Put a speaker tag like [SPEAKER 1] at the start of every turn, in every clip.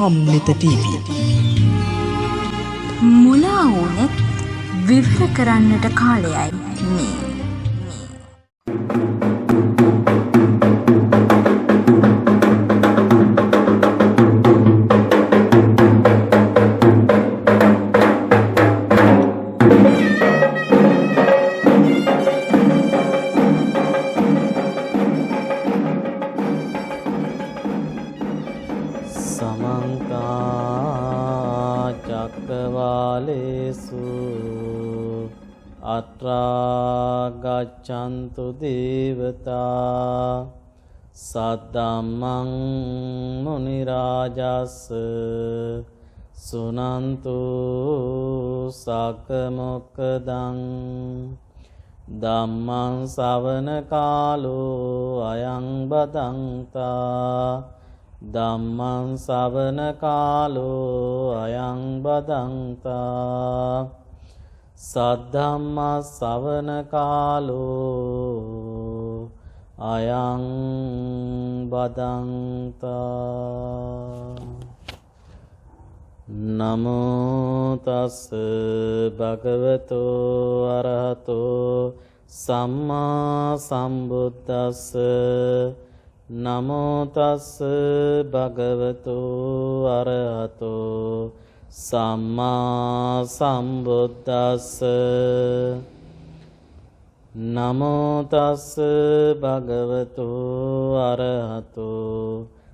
[SPEAKER 1] ධම්මිත TV.
[SPEAKER 2] මුලා වුණත් විවර කරන්නට කාලයයි මේ.
[SPEAKER 3] ගච්ඡන්තු දේවතා සද්දම්මං මුනි රාජස් සුනන්තු සග්ග මොක්ඛදං ධම්මං ශ්‍රවණ කාලෝ අයං බදන්තා ධම්මං ශ්‍රවණ කාලෝ අයං බදන්තා සද්ධම්ම ශ්‍රවණ කාලෝ අයං බදන්තා නමෝ තස් භගවතෝ අරහතෝ සම්මා සම්බුද්දස්ස නමෝ තස් භගවතෝ අරහතෝ සම්මා සම්බුද්දස්ස නමෝ තස් භගවතු අරහතු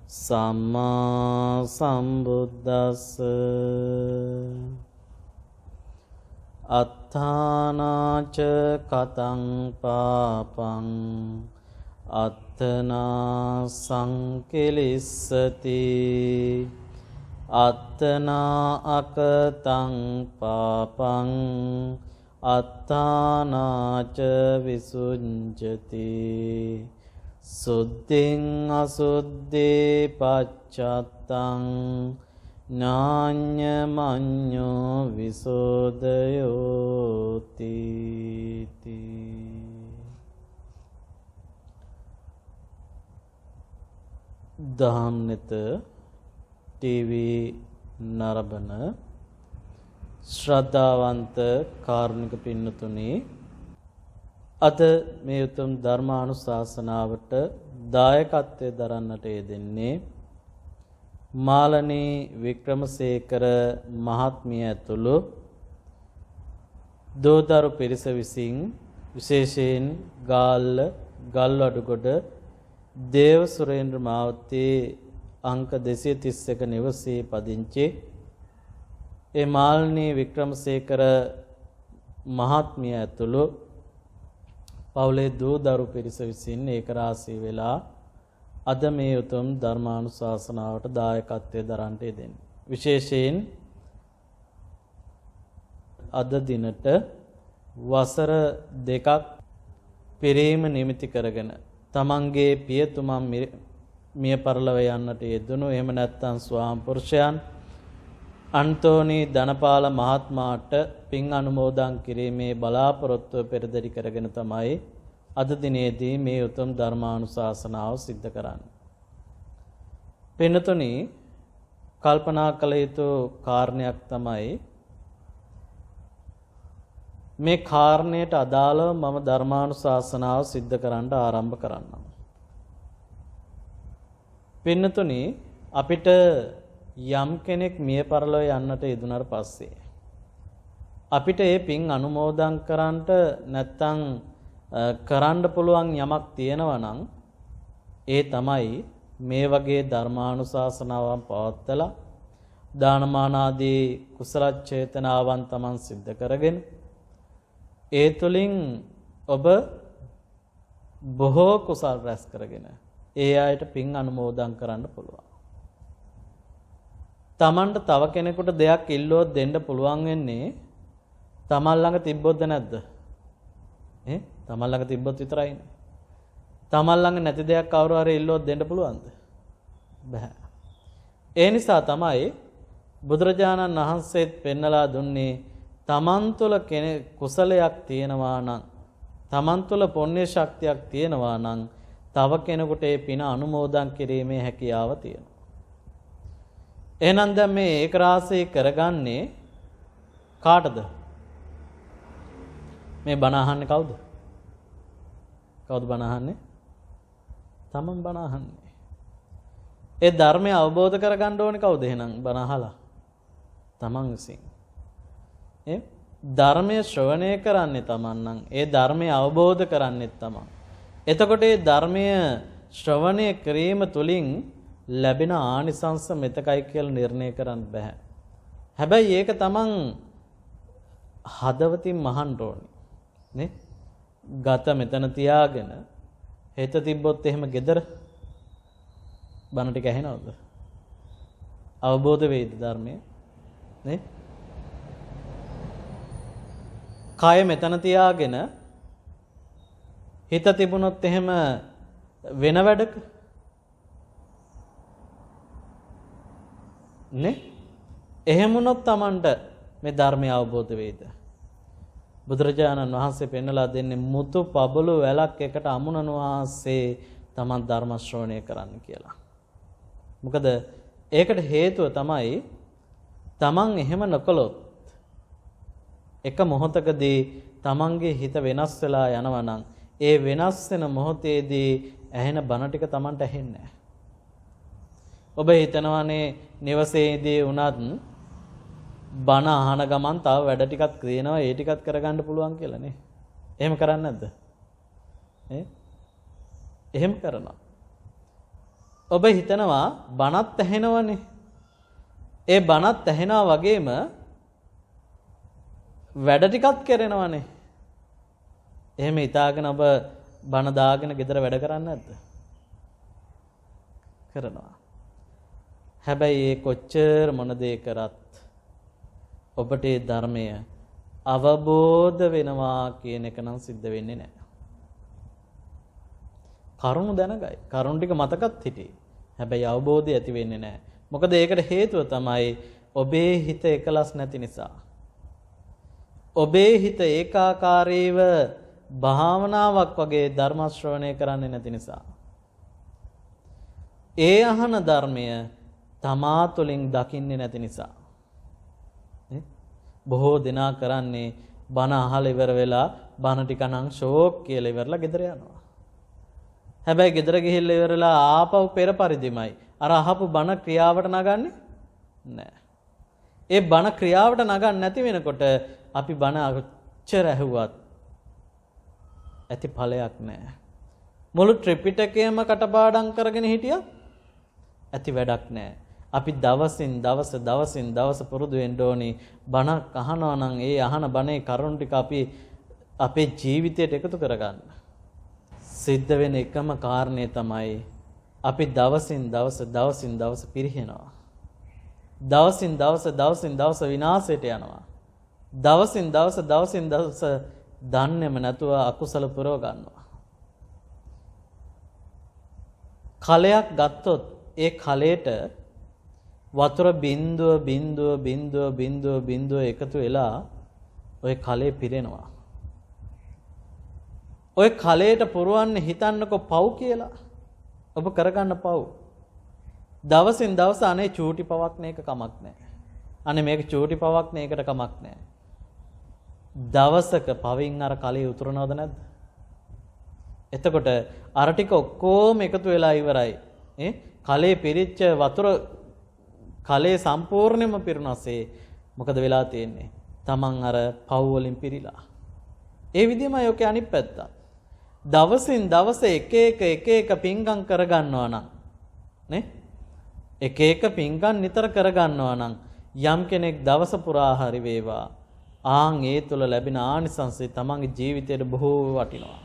[SPEAKER 3] සම්මා සම්බුද්දස්ස අත්ථානාච කතං පාපං අත්තනා සංකිලිස්සති අත්තනා අකතං පාපං අත්තානාච විසුඤ්ජති සුද්ධින් අසුද්ධේ පච්චත්තං ඥාඤ්ඤමඤ්ඤෝ විසෝදයෝති. ධම්මෙත TV නරඹන ශ්‍රද්ධාවන්ත කාරුණික පින්නතුනි, අද මේ උතුම් ධර්මානුශාසනාවට දායකත්වයේ දරන්නට යෙදෙන්නේ මාලනී වික්‍රමසේකර මහත්මිය ඇතුළු දෝදරු පිරිස විසින් විශේෂයෙන් ගාල්ල ගල්වඩුගොඩ දේව සුරේන්ද්‍ර මාවතේ අංක 231 නිවසේ පදිංචි ඒ මාල්නී වික්‍රමසේකර මහත්මිය ඇතුළු පවුලේ දූ දරු පිරිස විසින් ඒකරාශී වෙලා අද මේ උතුම් ධර්මානුශාසනාවට දායකත්වයේ දරන්නට යෙදෙන්නේ. විශේෂයෙන් අද දිනට වසර 2ක් පිරීම නිමිති කරගෙන තමන්ගේ පියතුමන් මිය පරලොව යන්නට යෙදුණු, එහෙම නැත්නම් ස්වාම පුරුෂයන් අන්තෝනි ධනපාල මහත්මයාට පින් අනුමෝදන් කිරීමේ බලාපොරොත්තුව පෙරදරි කරගෙන තමයි අද දිනේදී මේ උතුම් ධර්මානුශාසනාව සිද්ධ කරන්නේ. පින්නතුනි, කල්පනා කළ යුතු කාරණයක් තමයි මේ කාරණයට අදාළව මම ධර්මානුශාසනාව සිද්ධ කරන්න ආරම්භ කරන්නම්. පින්නතුනි, අපිට යම් කෙනෙක් මිය පරලොව යන්නට යෙදුනට පස්සේ අපිට ඒ පින් අනුමෝදන් කරන්නට නැත්තම් කරන්න පුළුවන් යමක් තියෙනවා නම් ඒ තමයි මේ වගේ ධර්මානුශාසනාවන් පවත්වලා දානමාන ආදී කුසල චේතනාවන් Taman සිද්ධ කරගෙන ඒ තුලින් ඔබ බොහෝ කුසල් රැස් කරගෙන ඒ අයට පින් අනුමෝදන් කරන්න පුළුවන්. තමන්ට තව කෙනෙකුට දෙයක් ඉල්ලුවොත් දෙන්න පුළුවන් වෙන්නේ තමන් ළඟ තිබ්බොත්ද නැද්ද? තමන් ළඟ තිබ්බොත් විතරයිනේ. තමන් ළඟ නැති දෙයක් කවුරු හරි ඉල්ලුවොත් දෙන්න පුළුවන්ද? බෑ. ඒ නිසා තමයි බුදුරජාණන් වහන්සේත් පෙන්නලා දුන්නේ තමන් තුළ කුසලයක් තියෙනවා නම්, තමන් තුළ පුණ්‍ය ශක්තියක් තියෙනවා නම් තව කෙනෙකුට ඒ පින අනුමෝදන් කිරීමේ හැකියාව තියෙනවා. එහෙනම් දැන් මේ ඒක රාශී කරගන්නේ කාටද? මේ බණ අහන්නේ කවුද? කවුද බණ අහන්නේ? තමන් බණ අහන්නේ. ඒ ධර්මය අවබෝධ කරගන්න ඕනේ කවුද එහෙනම් බණ අහලා? තමන් විසින්. ධර්මය ශ්‍රවණය කරන්නේ තමන් නම් ඒ ධර්මය අවබෝධ කරන්නේ තමන්. එතකොට ඒ ධර්මය ශ්‍රවණය කිරීම තුළින් ලැබෙන ආනිසංස මෙතකයි කියලා නිර්ණය කරන්න බෑ. හැබැයි ඒක තමන් හදවතින් මහන්න ඕනේ. නේ? ගත මෙතන තියාගෙන හිත තිබ්බොත් එහෙම gedara බණ ටික ඇහෙනවද? අවබෝධ වෙයිද ධර්මය? නේ? කය මෙතන තියාගෙන හිත තිබුණොත් එහෙම වෙන වැඩක නේ? එහෙම වුණොත් Tamanට මේ ධර්මය අවබෝධ වෙයිද? බුදුරජාණන් වහන්සේ පෙන්වලා දෙන්නේ මුතු පබළු වැලක් එකට අමුණන වාසේ Taman ධර්ම ශ්‍රවණය කරන්න කියලා. මොකද ඒකට හේතුව තමයි Taman එහෙම නොකළොත් එක මොහොතකදී Tamanගේ හිත වෙනස් වෙලා යනවා නම් ඒ වෙනස් වෙන මොහොතේදී ඇහෙන බණ ටික Tamanට ඇහෙන්නේ නැහැ. ඔබ හිතනවානේ නිවසේදී වුණත් බණ අහන ගමන් තව වැඩ ටිකක් තියෙනවා ඒ ටිකත් කරගන්න පුළුවන් කියලා නේ. එහෙම කරන්නේ නැද්ද? එහෙම කරනවා. ඔබ හිතනවා බණත් ඇහෙනවනේ. ඒ බණත් ඇහෙනවා වගේම වැඩ ටිකක් කරනවනේ. එහෙම හිතාගෙන ඔබ බණ දාගෙන ගෙදර වැඩ කරන්නේ නැද්ද? කරනවා. හැබැයි ඒ කොච්චර මොන දේ කරත් ඔබට ඒ ධර්මය අවබෝධ වෙනවා කියන එක නම් සිද්ධ වෙන්නේ නැහැ. කරුණු දැනගයි. කරුණු ටික මතකත් හිටියේ. හැබැයි අවබෝධය ඇති වෙන්නේ නැහැ. මොකද ඒකට හේතුව තමයි ඔබේ හිත එකලස් නැති නිසා. ඔබේ හිත ඒකාකාරීව භාවනාවක් වගේ ධර්ම ශ්‍රවණය කරන්නේ නැති නිසා. ඒ අහන ධර්මය තමා තුළින් දකින්නේ නැති නිසා. බොහෝ දෙනා කරන්නේ බණ අහලා ඉවර වෙලා බණ ටික නම් ෂෝක් කියලා ඉවරලා ගෙදර යනවා. හැබැයි ගෙදර ගිහිල්ලා ඉවරලා ආපහු පෙර පරිදිමයි අර අහපු බණ ක්‍රියාවට නගන්නේ නැහැ. ඒ බණ ක්‍රියාවට නගන්න නැති වෙනකොට අපි බණ අච්චර ඇහුවත් ඇති ඵලයක් නැහැ. මුළු ත්‍රිපිටකයම කටපාඩම් කරගෙන හිටියත් ඇති වැඩක් නැහැ. අපි දවසින් දවස පුරුදු වෙන්න ඕනේ බණක් අහනවා නම් ඒ අහන බණේ කරුණු ටික අපි අපේ ජීවිතයට එකතු කරගන්න. සිද්ධ වෙන එකම කාරණේ තමයි අපි දවසින් දවස පිරිහෙනවා. දවසින් දවස විනාශයට යනවා. දවසින් දවස දන්නේම නැතුව අකුසල පුරව ගන්නවා. කලයක් ගත්තොත් ඒ කලයට වතුර බින්දුව එකතු වෙලා ওই කලේ පිරෙනවා. ওই කලයට පුරවන්නේ හිතන්නකො පව් කියලා. ඔබ කරගන්න පව්. දවසින් දවස අනේ චූටි පවක් නේ එක කමක් නැහැ. අනේ මේක චූටි පවක් නේ එකට කමක් නැහැ. දවසක පවින් අර කලේ උතුරනවද නැද්ද? එතකොට අර ටික ඔක්කොම එකතු වෙලා ඉවරයි. කලේ පිරිච්ච වතුර කලේ සම්පූර්ණයෙන්ම පිරුණාසේ මොකද වෙලා තියෙන්නේ? Taman අර පව් වලින් පිරීලා. ඒ විදිහමයි ඔකේ අනිත් පැත්ත. දවසින් දවස එක එක පිංගම් කරගන්නවා නම් නේ? එක පිංගම් නිතර කරගන්නවා නම් යම් කෙනෙක් දවස පුරා හරි වේවා ආන් ඒ තුල ලැබෙන ආනිසංසය Tamanගේ ජීවිතයට බොහෝ වටිනවා.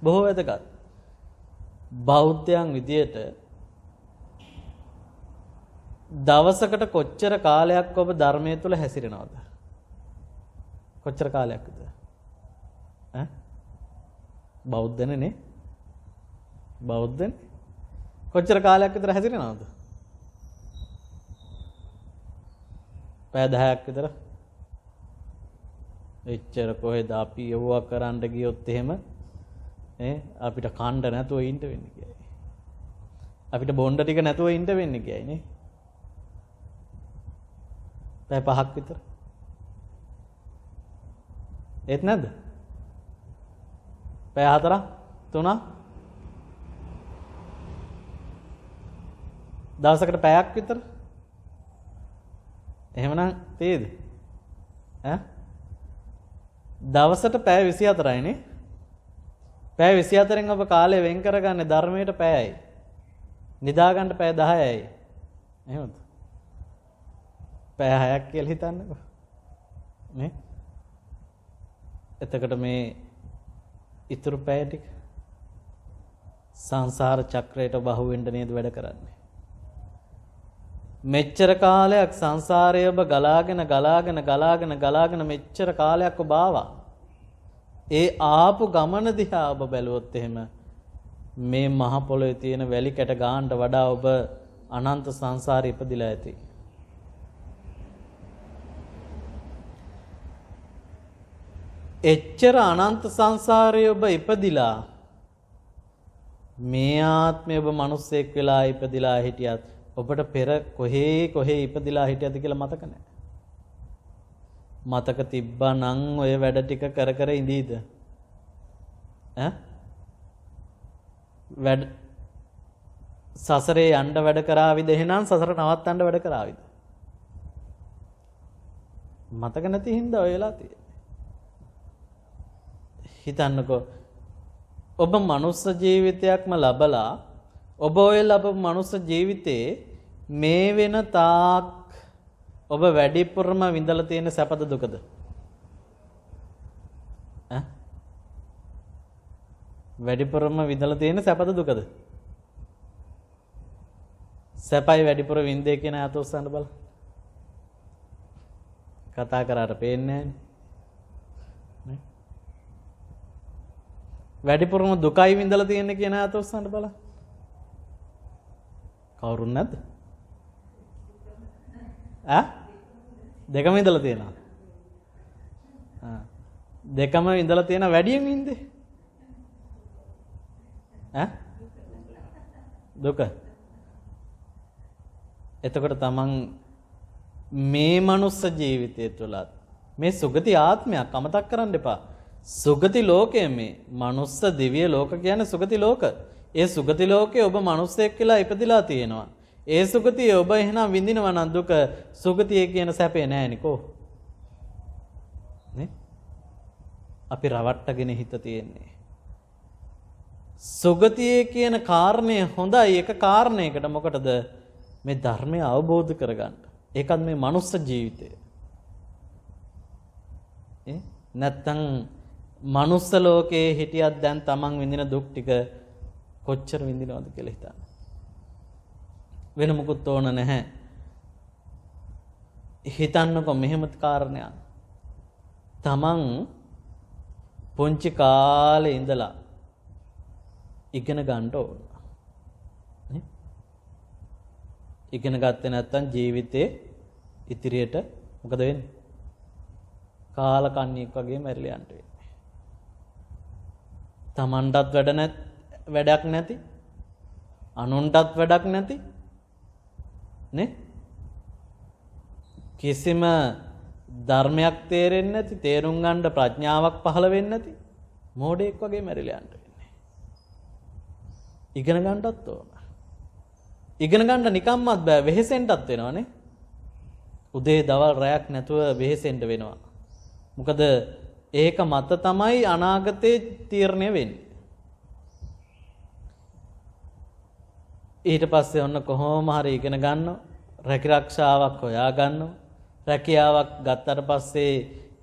[SPEAKER 3] බොහෝ වැදගත්. බෞද්ධයන් විදියට දවසකට කොච්චර කාලයක් ඔබ ධර්මයේ තුල හැසිරෙනවද? කොච්චර කාලයක්ද? බෞද්ධනේ නේ? බෞද්ධනේ? කොච්චර කාලයක් විතර හැසිරෙනවද? පැය 10ක් විතර. එච්චර කොහෙද අපි යවුවා කරන්න ගියොත් එහෙම අපිට කණ්ඩ නැතුව ඉන්න වෙන්නේ කියයි. අපිට බොණ්ඩ ටික නැතුව ඉන්න වෙන්නේ කියයි නේ. පැය 5ක් විතර. ඒත් නැද්ද? පැය 4ක් 3ක් දවසකට පැයක් විතර. එහෙමනම් තේද? ඈ දවසට පැය 24යි නේ. පැය 24න් ඔබ කාලය වෙන් කරගන්නේ ධර්මයට පැයයි. නිදා ගන්න පැය 10යි. එහෙමද? පැය 6ක් කියලා හිතන්නකෝ. නේ? එතකොට මේ ඉතුරු පැය ටික සංසාර චක්‍රයට ඔබ අහු වෙන්න නේද වැඩ කරන්නේ? මෙච්චර කාලයක් සංසාරයේ ඔබ ගලාගෙන මෙච්චර කාලයක් ඔබ ආවා. ඒ ආපු ගමන දිහා ඔබ බැලුවොත් එහෙම මේ මහ පොළොවේ තියෙන වැලි කැට ගානට වඩා ඔබ අනන්ත සංසාරේ ඉපදිලා ඇති. එච්චර අනන්ත සංසාරයේ ඔබ ඉපදිලා මේ ආත්මය ඔබ මිනිස්සෙක් වෙලා ඉපදිලා හිටියත් ඔබට පෙර කොහේ ඉපදිලා හිටියද කියලා මතක නැහැ. මතක තිබ්බා නම් ඔය වැඩ ටික කර ඉඳීද? ඈ? වැඩ සසරේ යන්න වැඩ කරාවිද? එහෙනම් සසර නවත්තන්න වැඩ කරාවිද? මතක නැති හින්දා ඔය වෙලා තියෙන්නේ. හිතන්නකෝ ඔබ මනුස්ස ජීවිතයක්ම ලබලා ඔබ ඔය ලබපු මනුස්ස ජීවිතේ මේ වෙන තාක් ඔබ වැඩිපුරම විඳලා තියෙන සැපද දුකද? ඈ? වැඩිපුරම විඳලා තියෙන සැපද දුකද? සැපයි වැඩිපුර විඳේ කියන අත උස්සන්න බලන්න. කතා කරාට පේන්නේ නැහැ. වැඩිපුරම දුකයි විඳලා තියෙන්නේ කියන අත උස්සන්න බලන්න. කවුරුන් නැද්ද? ඈ? දෙකම ඉඳලා තියෙනවා. දෙකම ඉඳලා තියෙන වැඩියෙන් ඉන්නේ. ඈ? දුක. එතකොට තමන් මේ මනුස්ස ජීවිතය තුළත් මේ සුගති ආත්මයක් අමතක් කරන්න එපා. සුගති ලෝකය මේ මනුස්ස දිව්‍ය ලෝක කියන්නේ සුගති ලෝක. ඒ සුගති ලෝකයේ ඔබ මනුස්සයෙක් කියලා ඉපදිලා තියෙනවා. ඒ සුගතිය ඔබ එහෙනම් විඳිනවා නම් දුක සුගතිය කියන සැපේ නෑනිකෝ. නේ? අපි රවට්ටගෙන හිත තියෙන්නේ. සුගතිය කියන කාරණය හොඳයි එක කාරණයකට මොකටද? මේ ධර්මය අවබෝධ කරගන්න. ඒකත් මේ මනුස්ස ජීවිතය. නැත්තම් මනුස්ස ලෝකයේ හිටියත් දැන් තමන් විඳින දුක් ටික කොච්චර විඳිනවද කියලා හිතන්න. වෙන මොකුත් ඕන නැහැ. හිතන්නකො මෙහෙම කාරණයක්. තමන් පුංචි කාලේ ඉඳලා ඉගෙන ගන්න ඕන. ඉගෙන ගත්තේ නැත්නම් ජීවිතේ ඉදිරියට මොකද වෙන්නේ? කාලකන්ණියෙක් වගේ මැරිලා යන්න වෙන්නේ. තමන්ටත් වැඩක් නැති, අනුන්ටත් වැඩක් නැති නේ? කිසිම ධර්මයක් තේරෙන්නේ නැති, තේරුම් ගන්න ප්‍රඥාවක් පහළ වෙන්නේ නැති මෝඩයෙක් වගේ මැරිලා යන්න වෙන්නේ. ඉගෙන ගන්නත් ඕන. ඉගෙන ගන්න නිකම්මත් බෑ, වෙහෙසෙන්නත් වෙනවනේ. උදේ දවල් රැයක් නැතුව වෙහෙසෙන්න වෙනවා. මොකද ඒක මත තමයි අනාගතේ තීරණය වෙන්නේ. ඊට පස්සේ ඔන්න කොහොම හරි ඉගෙන ගන්නවා, රැකිරක්ෂාවක් හොයා ගන්නවා. රැකියාවක් ගත්තට පස්සේ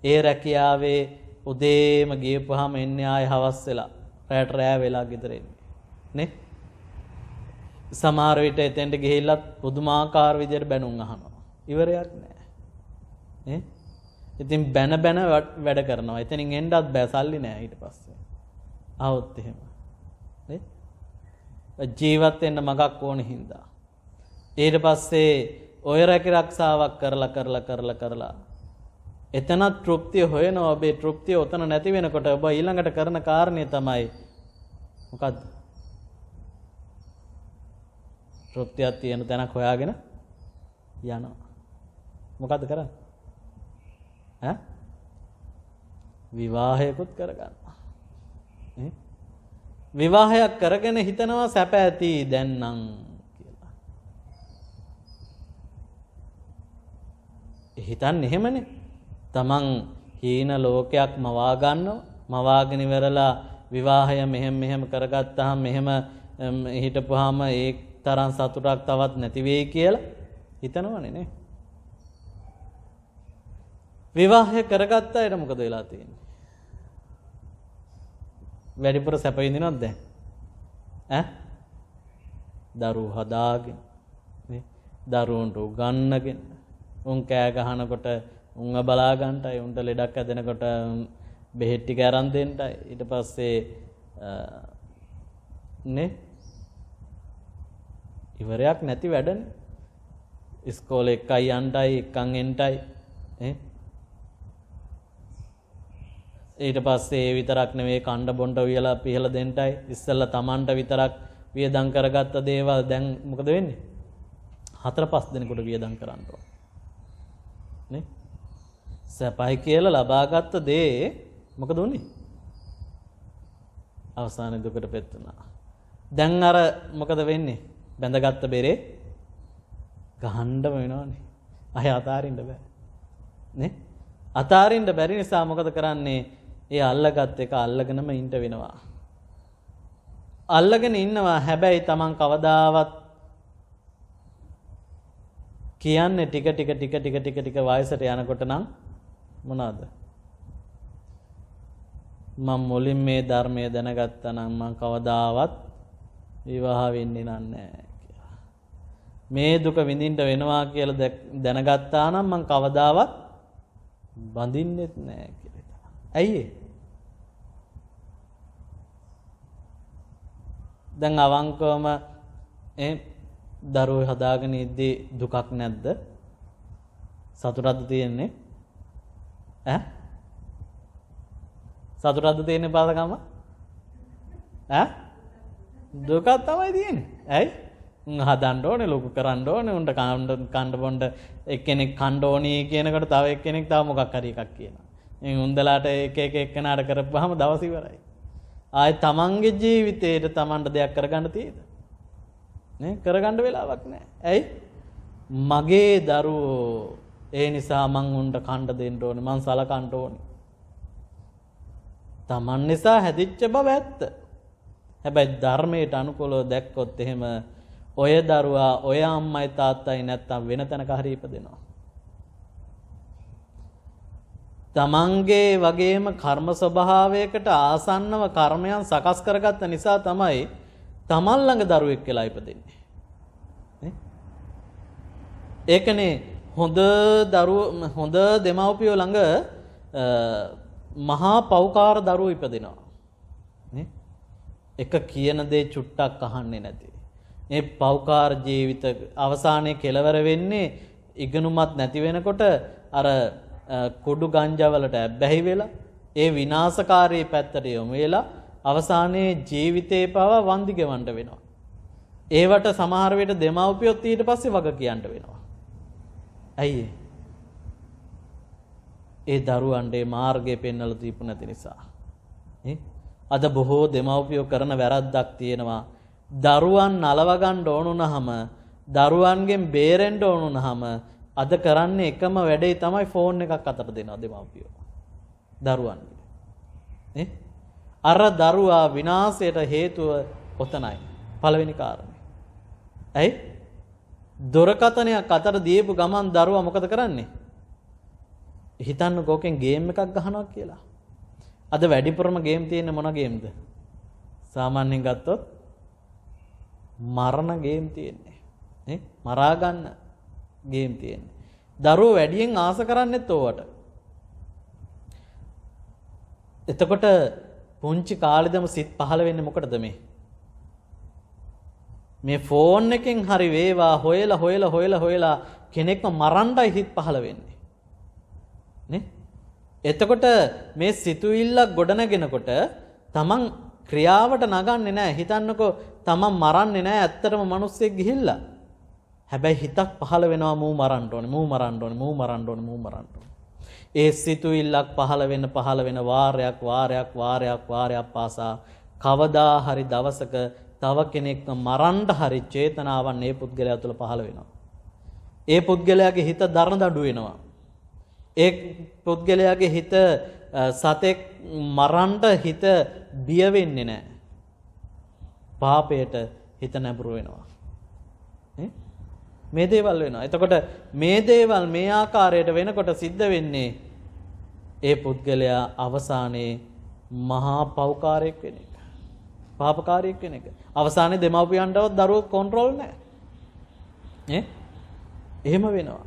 [SPEAKER 3] ඒ රැකියාවේ උදේම ගියපුවාම එන්නේ ආයේ හවස් වෙලා, රැට රෑ වෙලා ගෙදර එන්නේ. නේ? සමහර විට එතෙන්ට ගිහිල්ලත් පුදුමාකාර විදියට බැනුම් අහනවා. ඉවරයක් නැහැ. නේ? ඉතින් බැන වැඩ කරනවා. එතනින් එන්නත් බෑ, සල්ලි නැහැ ඊට පස්සේ. આવොත් එහෙම. නේ? ජීවත් වෙන්න මගක් ඕන හින්දා. ඊට පස්සේ ඔය රැකිරක්ෂාවක් කරලා එතනත් තෘප්තිය හොයනවා. ඔබේ තෘප්තිය උතන නැති වෙනකොට ඔබ ඊළඟට කරන කාරණේ තමයි මොකද්ද? තෘප්තියක් තියෙන තැනක් හොයාගෙන යනවා. මොකද්ද කරන්නේ? ඈ? විවාහයකුත් කරගන්නවා. විවාහයක් කරගෙන හිතනවා සැප ඇති දැන් නම් කියලා. හිතන්නේ එහෙමනේ. තමන් හීන ලෝකයක් මවා ගන්නවා. මවාගෙන ඉවරලා විවාහය මෙහෙම කරගත්තාම මෙහෙම හිටපුවාම ඒ තරම් සතුටක් තවත් නැති වෙයි කියලා හිතනවනේ නේ. විවාහය කරගත්ත අයට මොකද වෙලා තියෙන්නේ? වැඩිපුර සැප විඳිනවද දැන්? ඈ? දරුවෝ හදාගෙන නේ දරුවන්ට උගන්නගෙන උන් කෑ ගහනකොට උන්ව බලා ගන්නටයි උන්ට ලෙඩක් ඇදෙනකොට බෙහෙත් ටික අරන් දෙන්නටයි ඊට පස්සේ නේ ඉවරයක් නැති වැඩනේ. ඉස්කෝලේ එකයි යන්නටයි එකන් එන්නටයි ඈ ඊට පස්සේ ඒ විතරක් නෙවෙයි කණ්ඩ බොණ්ඩ වියලා පිහලා දෙන්නටයි ඉස්සෙල්ලා Tamanට විතරක් වියදම් කරගත්ත දේවල් දැන් මොකද වෙන්නේ? 4-5 දෙනෙකුට වියදම් කරන්න ඕන නේ. සපයි කියලා ලබාගත්ත දේ මොකද උනේ? අවසානයේ දුකට පෙත්තුනා. දැන් අර මොකද වෙන්නේ? බැඳගත්ත බෙරේ ගහන්නම වෙනවනේ. අය අතාරින්න බෑ නේ. අතාරින්න බැරි නිසා මොකද කරන්නේ? ඒ අල්ලගත් එක අල්ලගෙනම ඉන්න වෙනවා. අල්ලගෙන ඉන්නවා. හැබැයි Taman කවදාවත් කියන්නේ ටික ටික වයසට යනකොට නම් මොනවාද? මම මුලින් මේ ධර්මය දැනගත්තා නම් මම කවදාවත් විවාහ වෙන්නේ නැහැ කියලා. මේ දුක විඳින්න වෙනවා කියලා දැනගත්තා නම් මම කවදාවත් බඳින්නෙත් නැහැ කියලා. ඇයි දැන් අවංකවම දරුවෝ හදාගෙන ඉද්දී දුකක් නැද්ද? සතුටක්ද තියෙන්නේ? ඈ? සතුටක්ද තියෙන්නේ පාදකම? ඈ? දුකක් තමයි තියෙන්නේ. ඇයි? හදන්න ඕනේ, ලොකු කරන්න ඕනේ, උන්ට කණ්ඩ බොණ්ඩ එක්කෙනෙක් කණ්ඩ ඕනි කියනකොට තව එක්කෙනෙක් තව මොකක් හරි එකක් කියනවා. මේ උන්දලාට එක එක්කෙනාට කරපුවාම දවස් ඉවරයි. ආයේ තමන්ගේ ජීවිතේට තමන්ට දෙයක් කරගන්න තියෙද? නේ කරගන්න වෙලාවක් නැහැ. ඇයි? මගේ දරුවෝ ඒ නිසා මං උන්ට කණ්ඩ දෙන්න ඕනේ, මං සලකන්න ඕනේ. තමන් නිසා හැදිච්ච බව ඇත්ත. හැබැයි ධර්මයට අනුකූලව දැක්කොත් එහෙම ඔය දරුවා ඔය අම්මයි තාත්තයි නැත්තම් වෙන තැනක හරි ඉපදෙනවා. තමන්ගේ වගේම කර්ම ස්වභාවයකට ආසන්නව කර්මයන් සකස් කරගත්ත නිසා තමයි තමන් ළඟ දරුවෙක් කියලා ඉපදෙන්නේ. නේ? ඒකනේ හොඳ දෙමව්පියෝ ළඟ මහා පෞකාර දරුවෝ ඉපදෙනවා. නේ? එක කියන දේ චුට්ටක් අහන්නේ නැති. මේ පෞකාර ජීවිත අවසානයේ කෙලවර වෙන්නේ ඉගෙනුමත් නැති වෙනකොට අර කුඩු ගංජාවලට ඇබ්බැහි වෙලා ඒ විනාශකාරී පැත්තට යොමු වෙලා අවසානයේ ජීවිතේ පව වන්දි ගෙවන්න වෙනවා. ඒවට සමහර විට දෙමව්පියොත් ඊට පස්සේ වග කියන්න වෙනවා. ඇයි ඒ දරුවන්ට මාර්ගය පෙන්වලා දීපු නැති නිසා. අද බොහෝ දෙමව්පියෝ කරන වැරද්දක් තියෙනවා. දරුවන් නලව ගන්න ඕන උනහම දරුවන්ගෙන් බේරෙන්න ඕන උනහම අද කරන්නේ එකම වැඩේ තමයි ෆෝන් එකක් අතට දෙනවා දෙමව්පියෝ. දරුවන්ගේ. අර දරුවා විනාශයට හේතුව ඔතනයි. පළවෙනි කාරණේ. ඇයි? දොරකතනයක් අතට දීපු ගමන් දරුවා මොකද කරන්නේ? හිතන්නකෝ ඕකෙන් ගේම් එකක් ගහනවා කියලා. අද වැඩිපුරම ගේම් තියෙන්නේ මොන ගේම්ද? සාමාන්‍යයෙන් ගත්තොත් මරණ ගේම් තියෙන්නේ. නේ? මරා ගන්න ගේම් තියෙන්නේ. දරුවෝ වැඩියෙන් ආස කරන්නේත් ඕවට. එතකොට පුංචි කාලෙදම සිත් පහළ වෙන්නේ මොකටද මේ? මේ ෆෝන් එකෙන් හරි වේවා හොයලා කෙනෙක්ව මරන්නයි හිත පහළ වෙන්නේ. නේ? එතකොට මේ සිතුවිල්ලක් ගොඩනගෙනකොට තමන් ක්‍රියාවට නගන්නේ නැහැ. හිතන්නකෝ තමන් මරන්නේ නැහැ ඇත්තටම මිනිස්සෙක් ගිහිල්ලා. හැබැයි හිතක් පහළ වෙනවා මූ මරන්න ඕනේ, මූ මරන්න ඕනේ, මූ මරන්න ඕනේ, මූ මරන්න ඕනේ. ඒ සිතුවිල්ලක් පහළ වෙන වාරයක් පාසා කවදා හරි දවසක තව කෙනෙක්ව මරන්න හරි චේතනාවන් ඒ පුද්ගලයා තුළ පහළ වෙනවා. ඒ පුද්ගලයාගේ හිත දරණ දඬු වෙනවා. ඒ පුද්ගලයාගේ හිත සතෙක් මරන්න හිත බිය වෙන්නේ නැහැ. පාපයට හිත නැඹුරු වෙනවා. මේ දේවල් වෙනවා. එතකොට මේ දේවල් මේ ආකාරයට වෙනකොට සිද්ධ වෙන්නේ ඒ පුද්ගලයා අවසානයේ මහා පව්කාරයෙක් වෙන එක. පාපකාරයෙක් වෙන එක. අවසානයේ දෙමව්පියන්ටවත් දරුවෝ කන්ට්‍රෝල් නැහැ. එහෙම වෙනවා.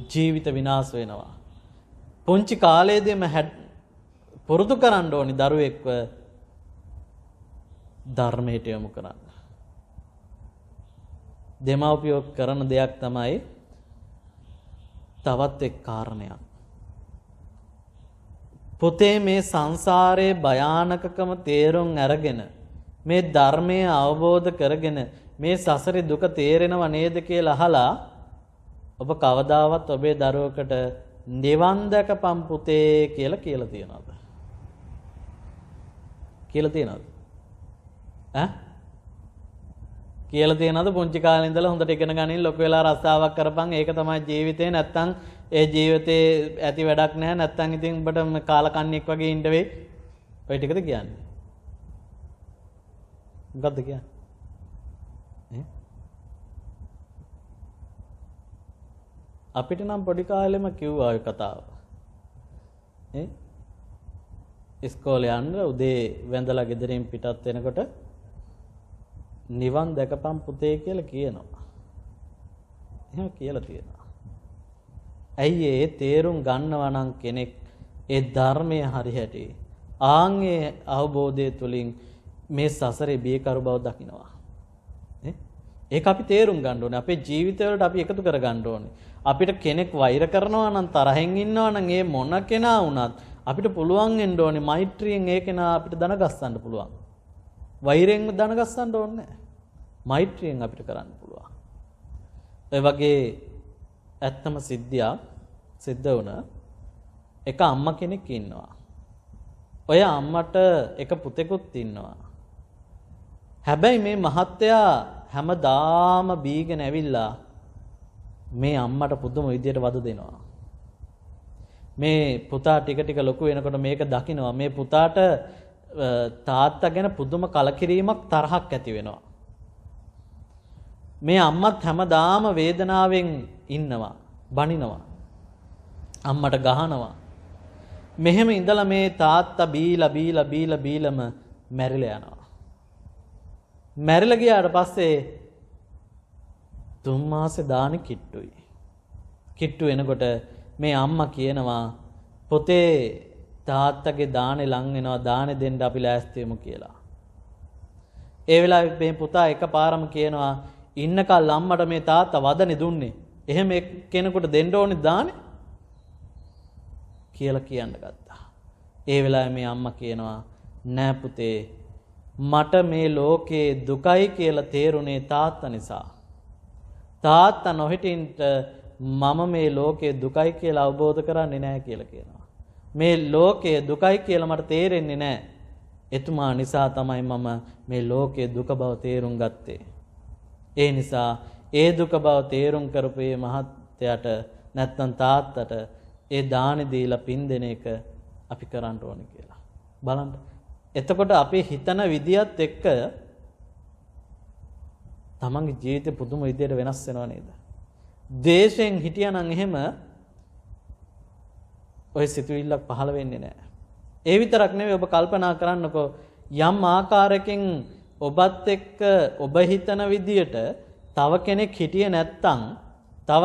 [SPEAKER 3] ජීවිත විනාශ වෙනවා. පුංචි කාලයේදීම පුරුදු කරන්න ඕනි දරුවෙක්ව ධර්මයට යොමු කරන්න. දෙමව්පියෝ කරන දෙයක් තමයි තවත් එක් කාරණයක්. පුතේ මේ සංසාරයේ භයානකකම තේරුම් අරගෙන මේ ධර්මය අවබෝධ කරගෙන මේ සසරේ දුක තේරෙනව නේද කියලා අහලා ඔබ කවදාවත් ඔබේ දරුවකට නිවන් දැකපම් පුතේ කියලා තියනවද? කියලා තියනවද? කියලා තියනවද? පුංචි කාලේ ඉඳලා හොඳට ඉගෙන ගනින් ලොකු වෙලා රස්සාවක් කරපන් ඒක තමයි ජීවිතේ. නැත්තම් ඒ ජීවිතේ ඇති වැඩක් නැහැ. නැත්තම් ඉතින් ඔබට කාලකන්ණියෙක් වගේ ඉන්න වෙයි. ඔය ටිකද කියන්නේ? මොකද්ද කියන්නේ? අපිට නම් පොඩි කාලෙම කිව්වා ඔය කතාව. ඉස්කෝලේ යන්න උදේ වැඳලා ගෙදරින් පිටත් වෙනකොට නිවන් දැකපම් පුතේ කියලා කියනවා. එහෙම කියලා තියෙනවා. ඇයි ඒ තේරුම් ගන්නවා නම් කෙනෙක් ඒ ධර්මයේ හරියට ආන්ගේ අවබෝධය තුලින් මේ සසරේ බියකරු බව දකිනවා. ඒක අපි තේරුම් ගන්න ඕනේ. අපේ ජීවිතවලට අපි එකතු කර ගන්න ඕනේ. අපිට කෙනෙක් වෛර කරනවා නම් තරහෙන් ඉන්නවා නම් ඒ මොන කෙනා වුණත් අපිට පුළුවන් වෙන්න ඕනේ මෛත්‍රියෙන් ඒ කෙනා අපිට දනගස්සන්න පුළුවන්. වෛරයෙන් දනගස්සන්න ඕනේ නැහැ. මෛත්‍රියෙන් අපිට කරන්න පුළුවන්. ඒ වගේ ඇත්තම සිද්ධ වුණ එක අම්මා කෙනෙක් ඉන්නවා. ඔය අම්මට එක පුතෙකුත් ඉන්නවා. හැබැයි මේ මහත්තයා හැමදාම බීගෙන ඇවිල්ලා මේ අම්මට පුදුම විදියට වද දෙනවා. මේ පුතා ටික ටික ලොකු වෙනකොට මේක දකිනවා. මේ පුතාට තාත්තා ගැන පුදුම කලකිරීමක් තරහක් ඇති වෙනවා. මේ අම්මත් හැමදාම වේදනාවෙන් ඉන්නවා, බනිනවා. අම්මට ගහනවා. මෙහෙම ඉඳලා මේ තාත්තා බීලම මැරිලා යනවා. මැරිලා ගියාට පස්සේ 3 මාසේ දානි කිට්ටුයි. කිට්ටු එනකොට මේ අම්මා කියනවා පුතේ තාත්තගේ දානේ ලං වෙනවා දානේ දෙන්න අපි ලෑස්ති වෙමු කියලා. ඒ වෙලාවේ මේ පුතා එකපාරම කියනවා ඉන්නකල් අම්මට මේ තාත්තා වදනේ දුන්නේ. එහෙම කෙනෙකුට දෙන්න ඕනේ දානේ කියලා කියන්න ගත්තා. ඒ වෙලාවේ මේ අම්මා කියනවා නෑ පුතේ මට මේ ලෝකේ දුකයි කියලා තේරුනේ තාත්තා නිසා. තාත්තා නොහිටින්ට මම මේ ලෝකේ දුකයි කියලා අවබෝධ කරන්නේ නැහැ කියලා කියනවා. මේ ලෝකයේ දුකයි කියලා මට තේරෙන්නේ නැහැ. එතුමා නිසා තමයි මම මේ ලෝකයේ දුක බව තේරුම් ගත්තේ. ඒ නිසා ඒ දුක බව තේරුම් කරපු මේ මහත්තයාට නැත්තම් තාත්තට ඒ දානි දීලා පින් දෙන එක අපි කරන්න ඕනේ කියලා. බලන්න. එතකොට අපි හිතන විදියත් එක්ක තමන්ගේ ජීවිතේ පුදුම විදියට වෙනස් වෙනව නේද? දේශයෙන් හිටියානම් එහෙම ඔය සිතුවිල්ලක් පහළ වෙන්නේ නැහැ. ඒ විතරක් නෙවෙයි ඔබ කල්පනා කරන්නකෝ යම් ආකාරයකින් ඔබත් එක්ක ඔබ හිතන විදියට තව කෙනෙක් හිටියේ නැත්තම් තව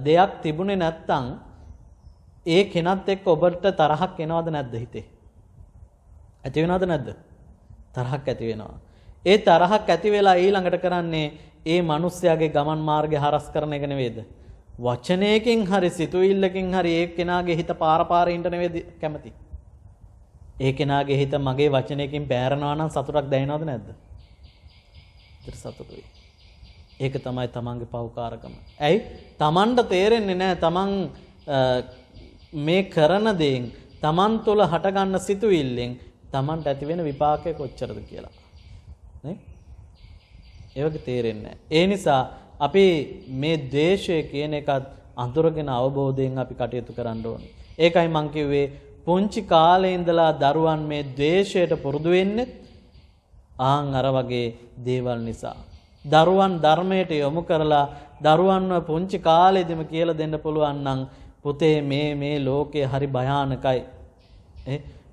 [SPEAKER 3] දෙයක් තිබුණේ නැත්තම් ඒ කෙනත් එක්ක ඔබට තරහක් එනවද නැද්ද හිතේ? ඇති වෙනවද නැද්ද? තරහක් ඇති වෙනවා. ඒ තරහක් ඇති වෙලා ඊළඟට කරන්නේ ඒ මිනිස්යාගේ ගමන් මාර්ගය හරස් කරන එක නෙවෙයිද? වචනයකින් හරි සිතුවිල්ලකින් හරි ඒ කෙනාගේ හිත පාරේ ඉන්න නෙවෙයි කැමති. ඒ කෙනාගේ හිත මගේ වචනයකින් පෑරනවා නම් සතුටක් දැනෙනවද නැද්ද? ඒත් සතුටුයි. ඒක තමයි තමන්ගේ පෞකාරකම. ඇයි? තමන්ට තේරෙන්නේ නැහැ තමන් මේ කරන දේෙන් තමන් තුළ හටගන්න සිතුවිල්ලෙන් තමන්ට ඇති වෙන විපාකය කොච්චරද කියලා. නේ? ඒක තේරෙන්නේ නැහැ. ඒ නිසා අපි මේ ද්වේෂය කියන එකත් අඳුරගෙන අවබෝධයෙන් අපි කටයුතු කරන්න ඕනේ. ඒකයි මං කිව්වේ පුංචි කාලේ ඉඳලා දරුවන් මේ ද්වේෂයට පුරුදු වෙන්නේ ආන් අර වගේ දේවල් නිසා. දරුවන් ධර්මයට යොමු කරලා දරුවන්ව පුංචි කාලේදීම කියලා දෙන්න පුළුවන් නම් පුතේ මේ ලෝකේ හරි භයානකයි.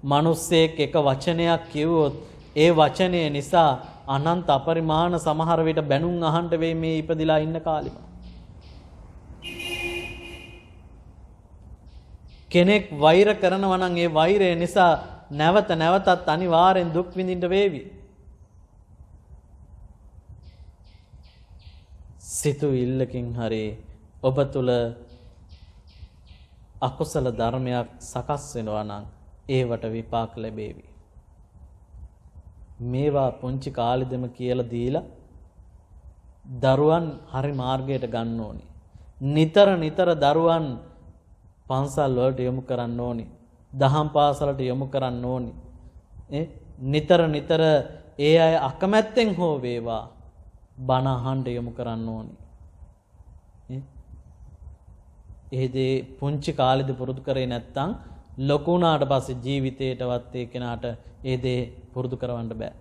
[SPEAKER 3] මිනිස්සෙක් එක වචනයක් කිව්වොත් ඒ වචනය නිසා අනන්ත අපරිමාණ සමහර විට බැනුම් අහන්න වෙයි මේ ඉපදිලා ඉන්න කාලෙම. කෙනෙක් වෛර කරනවා නම් ඒ වෛරය නිසා නැවත නැවතත් අනිවාර්යෙන් දුක් විඳින්න වේවි. සිතුවිල්ලකින් හරි ඔබ තුල අකුසල ධර්මයක් සකස් වෙනවා නම් ඒවට විපාක ලැබේවි. මේවා පුංචි කාලෙදම කියලා දීලා දරුවන් හරි මාර්ගයට ගන්න ඕනේ. නිතර දරුවන් පන්සල් වලට යොමු කරන්න ඕනේ. දහම් පාසලට යොමු කරන්න ඕනේ. නිතර ඒ අය අකමැත්තෙන් හෝ වේවා බණ අහන්න යොමු කරන්න ඕනේ. ඒ පුංචි කාලෙදි පුරුදු කරේ නැත්නම් ලොකු වුණාට පස්සේ ජීවිතේටවත් ඒ කෙනාට ඒ දේ පුරුදු කරවන්න බෑ.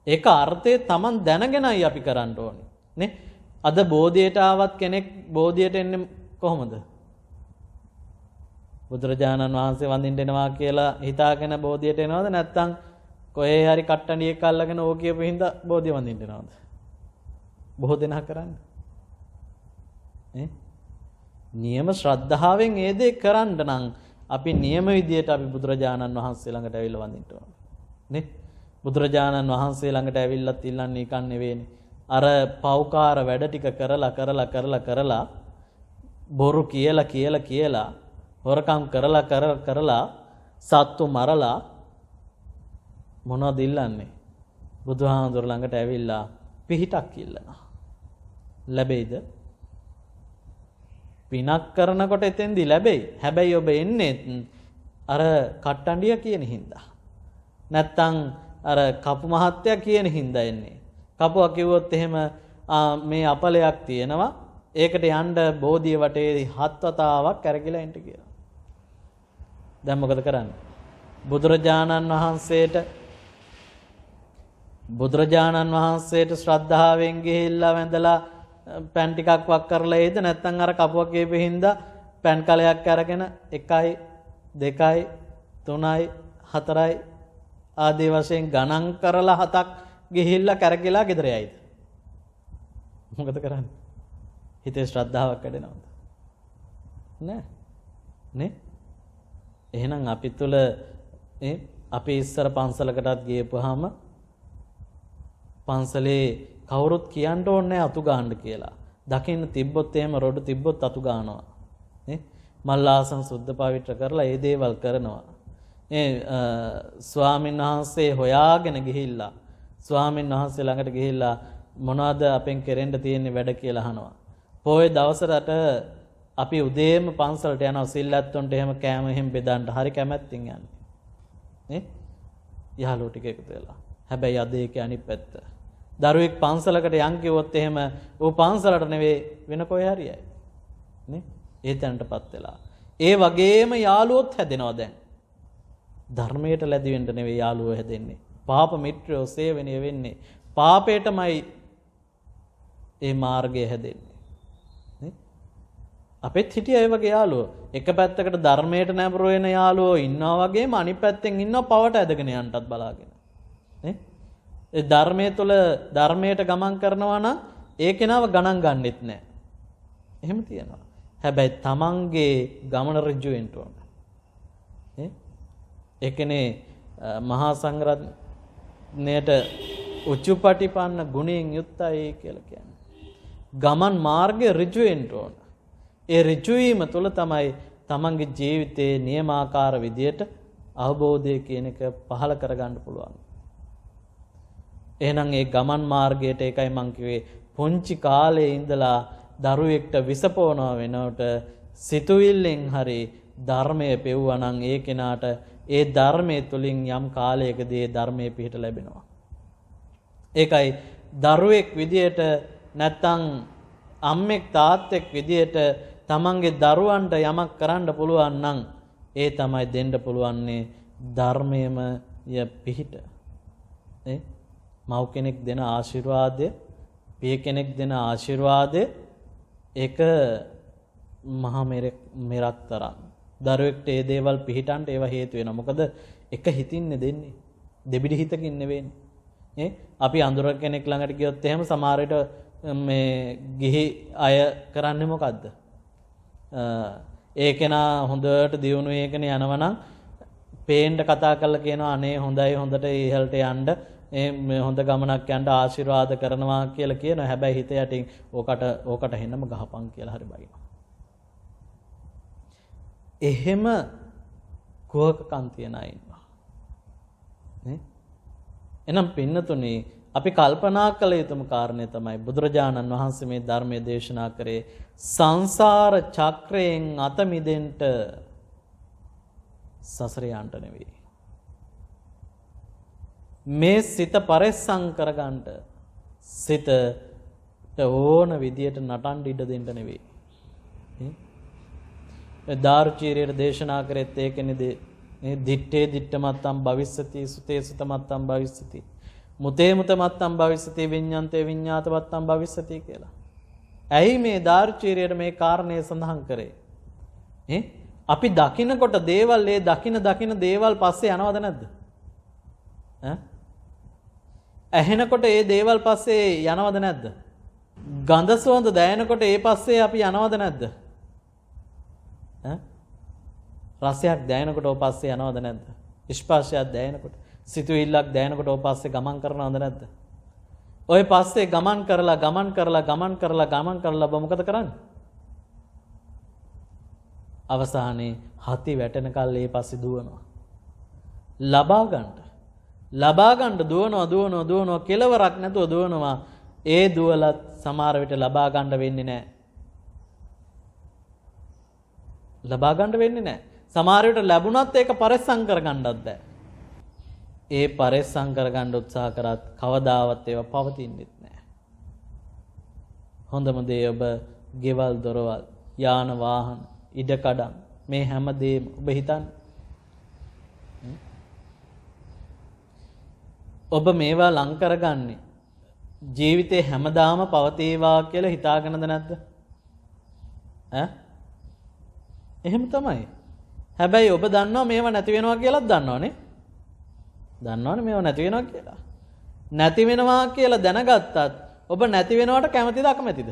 [SPEAKER 3] ඒක අර්ථය Taman දැනගෙනයි අපි කරන්න ඕනේ. නේ? අද බෝධියට ආවත් කෙනෙක් බෝධියට එන්නේ කොහොමද? බුදුරජාණන් වහන්සේ වඳින්න එනවා කියලා හිතාගෙන බෝධියට එනවද නැත්නම් කොහේ හරි කට්ටඩියක් අල්ලගෙන ඕක කියපු හින්දා බෝධිය වඳින්න එනවද? බොහෝ දෙනා කරන්නේ. නියම ශ්‍රද්ධාවෙන් ඒ දේ කරන්න නම් අපි නියම විදියට අපි බුදුරජාණන් වහන්සේ ළඟට ඇවිල්ලා වඳින්න ඕනේ. නේ? බුදුරජාණන් වහන්සේ ළඟට ඇවිල්ලත් ඉල්ලන්නේ නිකන් නෙවෙයිනේ. අර පෞකාර වැඩ ටික කරලා බොරු කියලා හොරකම් කරලා සත්තු මරලා මොනවද ඉල්ලන්නේ? බුදුහාමුදුර ළඟට ඇවිල්ලා පිහිටක් ඉල්ලනවා. ලැබෙයිද? පිනක් කරනකොට එතෙන්දී ලැබෙයි. හැබැයි ඔබ එන්නේ අර කට්ටඬිය කියන හින්දා. නැත්තම් අර කපු මහත්තයා කියන හින්දා එන්නේ. කපුවා කිව්වොත් එහෙම මේ අපලයක් තියෙනවා. ඒකට යන්න බෝධිය වටේ 7 වතාවක් කරකිලා එන්න කියලා. දැන් මොකද කරන්නේ? බුදුරජාණන් වහන්සේට ශ්‍රද්ධාවෙන් ගිහිල්ලා වැඳලා පෑන් ටිකක් වක් කරලා එයිද නැත්නම් අර කපුවා කියපේ හින්දා පෑන් කලයක් අරගෙන 1යි 2යි 3යි 4යි ආදී වශයෙන් ගණන් කරලා 7ක් ගිහිල්ලා කරකිලා ගෙදර යයිද? මොකද කරන්නේ? හිතේ ශ්‍රද්ධාවක් වැඩෙනවද? නෑ. නේ? එහෙනම් අපි තුල අපි ඉස්සර පන්සලකටත් ගියපුවාම පන්සලේ කවුරුත් කියන්න ඕනේ අතු ගන්න කියලා. දකින්න තිබ්බොත් එහෙම රොඩු තිබ්බොත් අතු ගන්නවා. මල්ලාසන සුද්ධ පවිත්‍ර කරලා ඒ දේවල් කරනවා. ස්වාමීන් වහන්සේ හොයාගෙන ගිහිල්ලා ස්වාමීන් වහන්සේ ළඟට ගිහිල්ලා මොනවද අපෙන් කෙරෙන්න තියෙන වැඩ කියලා අහනවා. පොයේ දවසට අපි උදේම පන්සලට යනවා සිල්ලත්තුන්ට එහෙම කෑම එහෙම බෙදන්න හරි කැමැත්තෙන් යන්නේ. නේ? යහළුවෝ ටික එකතු වෙලා. හැබැයි අද ඒකේ අනිත් පැත්ත. දරුවෙක් පන්සලකට යන් කිව්වොත් එහෙම ඌ පන්සලට නෙවෙයි වෙන කොහේ හරි යයි. නේ? ඒ තැනටපත් වෙලා. ඒ වගේම යාළුවොත් හැදෙනවා දැන්. ධර්මයට ලැබි වෙන්න නෙවෙයි යාළුවෝ හැදෙන්නේ. පාප මිත්‍රයෝ සේවනය වෙන්නේ. පාපයටමයි ඒ මාර්ගය හැදෙන්නේ. නේ? අපෙත් හිටිය ඒ වගේ යාළුවෝ. එක පැත්තකට ධර්මයට නැඹුරු වෙන යාළුවෝ ඉන්නවා වගේම අනිත් පැත්තෙන් ඉන්නවා පවට ඇදගෙන යන්නටත් බලාගෙන. නේ? ඒ ධර්මයේ තුල ධර්මයට ගමන් කරනවා නම් ඒ කෙනාව ගණන් ගන්නෙත් නැහැ. එහෙම තියෙනවා. හැබැයි තමන්ගේ ගමන ඍජු වෙන්න ඕන. ඒ කියන්නේ මහා සංඝරත්නයට උච්චපටිපන්න ගුණයෙන් යුක්තයි කියලා කියන්නේ. ගමන් මාර්ගය ඍජු වෙන්න ඕන. ඒ ඍජු වීම තුළ තමයි තමන්ගේ ජීවිතයේ නියමාකාර විදියට අවබෝධය කියන එක පහළ කරගන්න පුළුවන්. එහෙනම් ඒ ගමන් මාර්ගයට ඒකයි මං කිව්වේ පුංචි කාලේ ඉඳලා දරුවෙක්ට විසපෝනවා වෙනකොට සිතුවිල්ලෙන් හරි ධර්මයේ පෙවුවා නම් ඒ කෙනාට ඒ ධර්මයේ තුලින් යම් කාලයකදී ඒ ධර්මයේ පිහිට ලැබෙනවා. ඒකයි දරුවෙක් විදියට නැත්තම් අම්මෙක් තාත්තෙක් විදියට තමන්ගේ දරුවන්ට යමක් කරන්න පුළුවන් නම් ඒ තමයි දෙන්න පුළුවන්නේ ධර්මයේම ය පිහිට. මව් කෙනෙක් දෙන ආශිර්වාදය, පිය කෙනෙක් දෙන ආශිර්වාදය ඒක මහා මෙරක් තරම්. දරුවෙක්ට ඒ දේවල් පිහිටන්ට ඒවා හේතු වෙනවා. මොකද එක හිතින්නේ දෙන්නේ. දෙබිඩි හිතකින් නෙවෙන්නේ. අපි අඳුර කෙනෙක් ළඟට ගියොත් එහෙම සමහර විට මේ ගිහි අය කරන්නේ මොකද්ද? ඒ කෙනා හොඳට දියුණු වේගෙන යනවා නම් පේන්න කතා කරලා කියනවා අනේ හොඳයි හොඳට ඉහළට යන්න මේ හොඳ ගමනක් යන්න ආශිර්වාද කරනවා කියලා කියනවා. හැබැයි හිත යටින් ඕකට හෙන්නම ගහපන් කියලා හරි බයිනවා. එහෙම කුහකකම් තියන අය ඉන්නවා. එහෙනම් පින්නතුනේ අපි කල්පනා කළ යුතුම කාරණේ තමයි බුදුරජාණන් වහන්සේ මේ ධර්මයේ දේශනා කරේ සංසාර චක්‍රයෙන් අත මිදෙන්න සසරේ යන්න නෙවෙයි. මේ සිත පරිස්සම් කරගන්න සිතට ඕන විදියට නටන්න ඉඩ දෙන්න නෙවෙයි. දාරුචීරියට දේශනා කරෙත් ඒකනේද දිත්තේ දිත්තමත්තම් භවිස්සති සුතේ සුතමත්තම් භවිස්සති මුතේ මුතමත්තම් භවිස්සති විඤ්ඤාන්තේ විඤ්ඤාතමත්තම් භවිස්සති කියලා. ඇයි මේ දාරුචීරියට මේ කාරණේ සඳහන් කරේ? අපි දකින්නකොට දේවල් ඒ දකින්න දේවල් පස්සේ යනවද නැද්ද? ඇහෙනකොට ඒ දේවල් පස්සේ යනවද නැද්ද? ගඳ සුවඳ දැනෙනකොට ඒ පස්සේ අපි යනවද නැද්ද? රසයක් දැනෙනකොට ඔය පස්සේ යනවද නැද්ද? ස්පර්ශයක් දැනෙනකොට, සිතුවිල්ලක් දැනෙනකොට ඔය පස්සේ ගමන් කරනවද නැද්ද? ඔය පස්සේ ගමන් කරලා ඔබ මොකද කරන්නේ? අවසානයේ හති වැටෙන කල් ඒ පස්සේ දුවනවා. ලබා ගන්න දුවනවා කෙලවරක් නැතුව දුවනවා. ඒ දුවලත් සමහර විට ලබා ගන්න වෙන්නේ නැහැ. ලබා ගන්න වෙන්නේ නැහැ. සමහර විට ලැබුණත් ඒක පරිස්සම් කරගන්නත් බෑ. ඒ පරිස්සම් කරගන්න උත්සාහ කරත් කවදාවත් ඒවා පවතින්නේ නැහැ. හොඳම දේ ඔබ ගෙවල් දොරවල් යාන වාහන ඉඩකඩම් මේ හැම දෙයක්ම ඔබ හිතන්නේ. ඔබ මේවා ලං කරගන්නේ ජීවිතේ හැමදාම පවතීවා කියලා හිතාගෙනද නැද්ද? එහෙම තමයි. හැබැයි ඔබ දන්නවා මේවා නැති වෙනවා කියලාත් දන්නවනේ. දන්නවනේ මේවා නැති වෙනවා කියලා. නැති වෙනවා කියලා දැනගත්තත් ඔබ නැති වෙනවට කැමතිද අකමැතිද?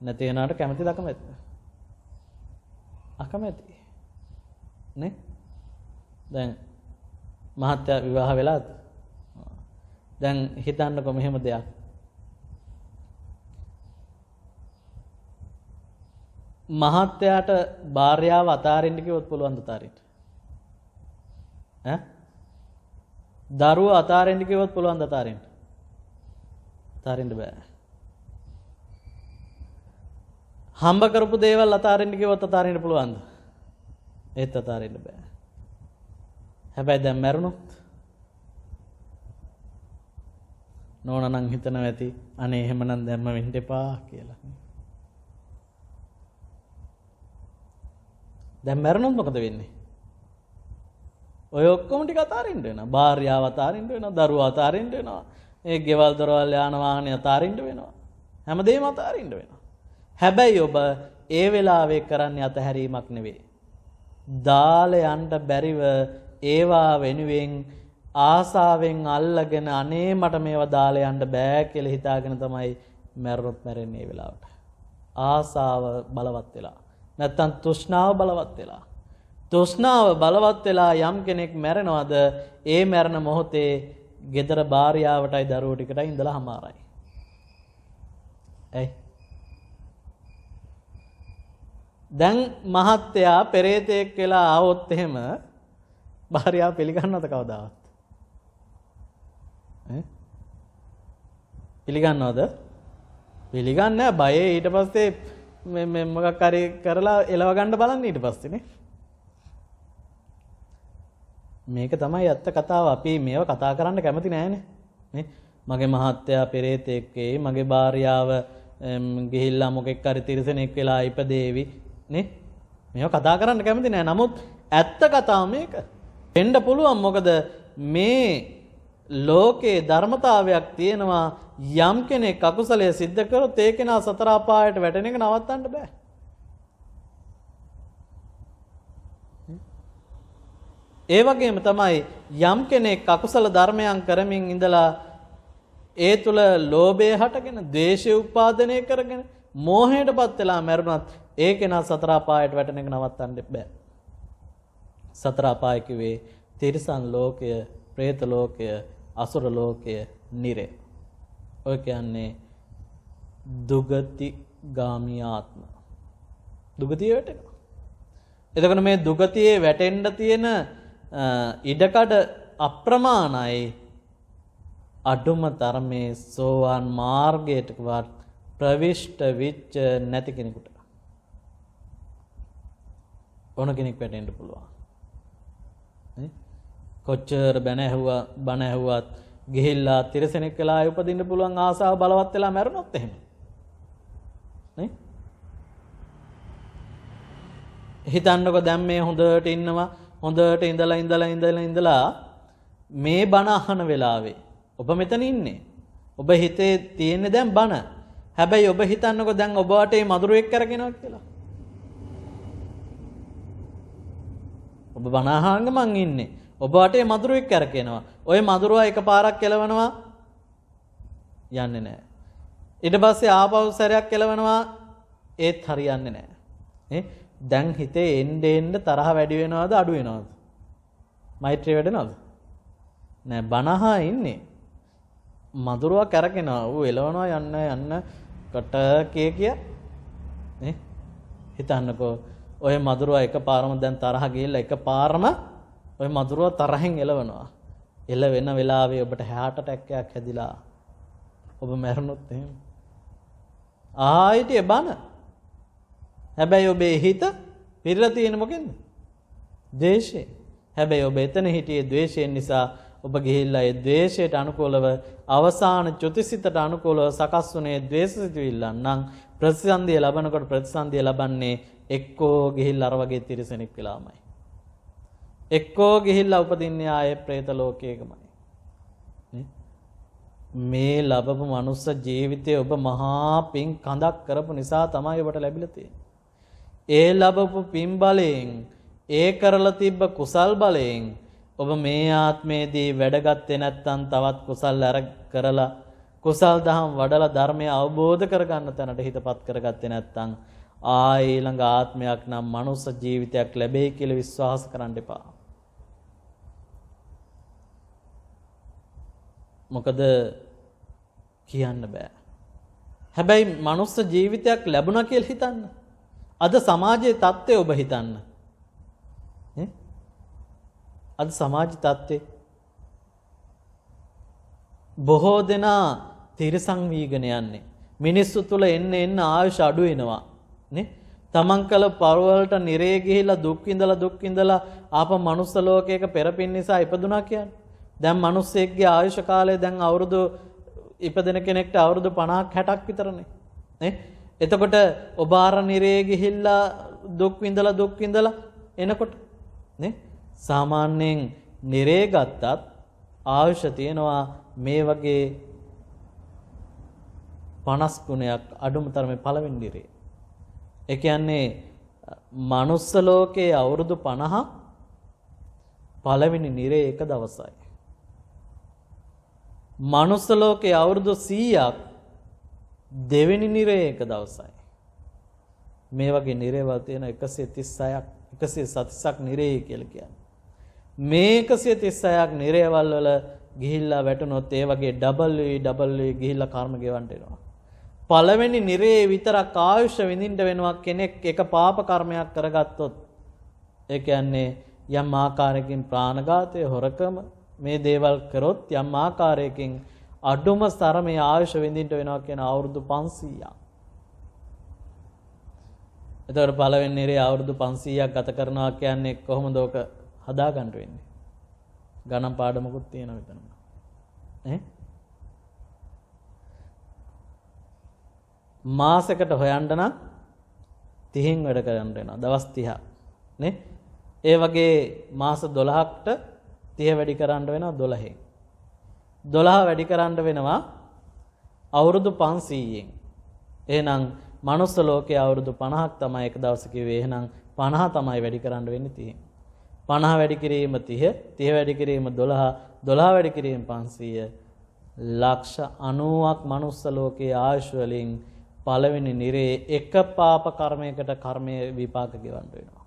[SPEAKER 3] නැති වෙනවට කැමතිද අකමැතිද? අකමැති. නේ? දැන් මහත්තයා විවාහ වෙලාද? දැන් හිතන්නකො මෙහෙම දෙයක්. මහත්තයාට භාර්යාව අතාරින්න කිව්වොත් පුළුවන්ද අතාරින්න? දරුවෝ අතාරින්න කිව්වොත් පුළුවන්ද අතාරින්න? අතාරින්න බෑ. හම්බ කරපු දේවල් අතාරින්න කිව්වොත් අතාරින්න පුළුවන්ද? ඒත් අතාරින්න බෑ. හැබැයි දැන් මැරුණොත් නෝනා නම් හිතනවා ඇති අනේ එහෙමනම් දැම්ම වෙන්න එපා කියලා. දැන් මැරුණොත් මොකද වෙන්නේ? ඔය ඔක්කොම ටික අතාරින්න වෙනවා. භාර්යාව අතාරින්න වෙනවා, දරුවා අතාරින්න වෙනවා. ඒ ගෙවල් දොරවල් යාන වාහන අතාරින්න වෙනවා. හැමදේම අතාරින්න වෙනවා. හැබැයි ඔබ ඒ වෙලාවේ කරන්නේ අතහැරීමක් නෙවෙයි. දාලා යන්න බැරිව ඒවා වෙනුවෙන් ආසාවෙන් අල්ලගෙන අනේ මට මේවා දාලා යන්න බෑ කියලා හිතාගෙන තමයි මැරුණොත් මැරෙන්නේ ඒ වෙලාවට. ආසාව බලවත් වෙලා. නැත්තම් තෘෂ්ණාව බලවත් වෙලා. තෘෂ්ණාව බලවත් වෙලා යම් කෙනෙක් මැරෙනවද ඒ මැරෙන මොහොතේ ගෙදර භාර්යාවටයි දරුවෝ ටිකටයි ඉඳලා හමාරයි. ඇයි? දැන් මහත්තයා පෙරේතෙක් වෙලා ආවොත් එහෙම භාර්යාව පිළිගන්නවද කවදාවත්? පිළිගන්නවද? පිළිගන්නේ නැහැ. බයේ ඊට පස්සේ මේ මොකක් හරි කරලා එලව ගන්න බලන්න ඊට පස්සේනේ. මේක තමයි ඇත්ත කතාව. අපි මේව කතා කරන්න කැමති නෑනේ. නේ? මගේ මහත්තයා පෙරේතෙක් වෙයි, මගේ භාර්යාව ගිහිල්ලා මොකෙක් හරි තිරසනෙක් වෙලා ඉපදේවි නේ? මේව කතා කරන්න කැමති නෑ. නමුත් ඇත්ත කතාව මේක. වෙන්න පුළුවන්. මොකද මේ ලෝකේ ධර්මතාවයක් තියෙනවා. යම් කෙනෙක් අකුසලයේ සිද්ධ කරොත් ඒ කෙනා සතර අපායට වැටෙන එක නවත්තන්න බෑ. ඒ වගේම තමයි යම් කෙනෙක් අකුසල ධර්මයන් කරමින් ඉඳලා ඒ තුල ලෝභය හටගෙන, ද්වේෂය උපාදනය කරගෙන, මෝහයටපත් වෙලා මැරුණත් ඒ කෙනා සතර අපායට වැටෙන එක නවත්තන්න බෑ. සතර අපාය කිව්වේ තිරිසන් ලෝකය, പ്രേත ලෝකය, අසුර ලෝකය, නිරය. ඔය කියන්නේ දුගති ගාමී ආත්ම. දුගතිය වැටෙනවා. එතකොට මේ දුගතියේ වැටෙන්න තියෙන ඉඩකඩ අප්‍රමාණයි. අඩුම තරමේ සෝවාන් මාර්ගයටවත් ප්‍රවිෂ්ඨ වෙච්ච නැති කෙනෙකුට ඕන කෙනෙක් වැටෙන්න පුළුවන්. කොච්චර බණ ඇහුවත් ගිහිල්ලා තිරසනෙක් වෙලා උපදින්න පුළුවන් ආසාව බලවත් වෙලා මැරුණොත් එහෙම. නේ? හිතන්නකො දැන් මේ හොඳට ඉන්නවා. හොඳට ඉඳලා මේ බණ අහන වෙලාවේ ඔබ මෙතන ඉන්නේ. ඔබ හිතේ තියෙන්නේ දැන් බණ. හැබැයි ඔබ හිතන්නකො දැන් ඔබ වටේ මధుරෙක් කරගෙනවා කියලා. ඔබ බණ අහන්න මං ඉන්නේ. ඔබ වටේ මధుරෙක් කරගෙනවා. ඔය මధుරවා එකපාරක් කෙලවනවා යන්නේ නැහැ. ඊට පස්සේ ආපහු සැරයක් කෙලවනවා ඒත් හරියන්නේ නැහැ. නේ? දැන් හිතේ එන්න තරහ වැඩි වෙනවද අඩු වෙනවද? මෛත්‍රිය වැඩෙනවද? නෑ බනහා ඉන්නේ. මధుරව කරගෙනවා. ඌ එලවනවා යන්න කට කිය නේ? හිතන්නකෝ ඔය මధుරව එකපාරම දැන් තරහ ගිහිල්ලා එකපාරම ඔය මధుරව තරහෙන් එලවනවා. එල වෙන වෙලාවේ ඔබට heart attack එකක් හැදිලා ඔබ මැරුණොත් එහෙම. ආයිත් බන. හැබැයි ඔබේ හිත පිරලා තියෙන මොකෙන්ද? ද්වේෂයෙන්. හැබැයි ඔබ එතන හිටියේ ද්වේෂයෙන් නිසා ඔබ ගිහිල්ලා ඒ ද්වේෂයට අනුකූලව අවසාන චුතිසිතට අනුකූලව සකස් වුණේ ද්වේෂසිතුවිල්ලන් නම් ප්‍රතිසන්දිය ලබනකොට ප්‍රතිසන්දිය ලබන්නේ එක්කෝ ගිහිල්ලා අර වගේ තිරසනෙක් වෙලාමයි. එක්කෝ ගිහිල්ලා උපදින්නේ ආයේ പ്രേත ලෝකයකමයි. මේ ලැබපු මනුස්ස ජීවිතය ඔබ මහා පින් කඳක් කරපු නිසා තමයි ඔබට ලැබිලා තියෙන්නේ. ඒ ලැබපු පින් බලයෙන්, ඒ කරලා තිබ්බ කුසල් බලයෙන් ඔබ මේ ආත්මයේදී වැඩගත්තේ නැත්නම් තවත් කුසල් කරලා කුසල් දහම් වඩලා ධර්මය අවබෝධ කරගන්න තැනට හිතපත් කරගත්තේ නැත්නම් ඊළඟ ආත්මයක් නම් මනුස්ස ජීවිතයක් ලැබෙයි කියලා විශ්වාස කරන්න එපා. මොකද කියන්න බෑ. හැබැයි මනුස්ස ජීවිතයක් ලැබුණා කියලා හිතන්න. අද සමාජයේ තත්ත්වය ඔබ හිතන්න. අද සමාජ තත්ත්වේ බොහෝ දෙනා තිරසං වීගෙන යන්නේ. මිනිස්සු තුල එන්න ආයුෂ අඩු වෙනවා. නේ? තමන් කළ පරවලට නිරේ ගිහිලා දුක් විඳලා ආපහු මනුස්ස ලෝකයක පෙරපින් නිසා ඉපදුනා කියන්නේ. දැන් මිනිස්සෙක්ගේ ආයුෂ කාලය දැන් අවුරුදු ඉපදෙන කෙනෙක්ට අවුරුදු 50ක් 60ක් විතරනේ. නේ? එතකොට ඔබ ආර නිරේ ගිහිල්ලා දුක් විඳලා එනකොට නේ? සාමාන්‍යයෙන් නිරේ ගත්තත් ආයුෂ තියෙනවා මේ වගේ 50 ගුණයක් අඩුම තරමේ පළවෙනි නිරේ. ඒ කියන්නේ මනුස්ස ලෝකයේ අවුරුදු 50ක් පළවෙනි නිරේ එක දවසයි. මනුස්ස ලෝකයේ අවුරුදු 100ක් දෙවෙනි නිරේ එක දවසයි. මේ වගේ නිරේවල් තියෙන 136ක් 136ක් නිරේ කියලා කියන්නේ. මේ 136ක් නිරේවල් වල ගිහිල්ලා වැටුනොත් ඒ වගේ WW ගිහිල්ලා කර්ම ගෙවන්න වෙනවා. පළවෙනි නිරේ විතරක් ආයුෂ විඳින්න වෙනවා කෙනෙක් එක පාප කර්මයක් කරගත්තොත්. ඒ කියන්නේ යම් ආකාරයකින් ප්‍රාණඝාතය හොරකම මේ දේවල් කරොත් යම් ආකාරයකින් අඩුම තරමේ ආයුෂ විඳින්න වෙනවා කියන අවුරුදු 500ක්. එතකොට පළවෙනි නිරේ අවුරුදු 500ක් ගත කරනවා කියන්නේ කොහොමද ඕක හදාගන්න වෙන්නේ? ගණන් පාඩමකුත් තියෙනවා මෙතන. මාසෙකට හොයන්න නම් 30න් වැඩ කරන්න වෙනවා. දවස් 30. නේ? ඒ වගේ මාස 12කට 30 වැඩි කරන්න වෙනවා 12න්. 12 වැඩි කරන්න වෙනවා අවුරුදු 500න්. එහෙනම් මනුස්ස ලෝකයේ අවුරුදු 50ක් තමයි එක දවසක කිව්වේ. එහෙනම් 50 තමයි වැඩි කරන්න වෙන්නේ 30න්. 50 වැඩි කිරීම 30, 30 වැඩි කිරීම 12, 12 වැඩි කිරීම 500. ලක්ෂ 90ක් මනුස්ස ලෝකයේ ආයුෂ වලින් පළවෙනි නිරේ එක පාප කර්මයකට කර්මයේ විපාක ගෙවන්න වෙනවා.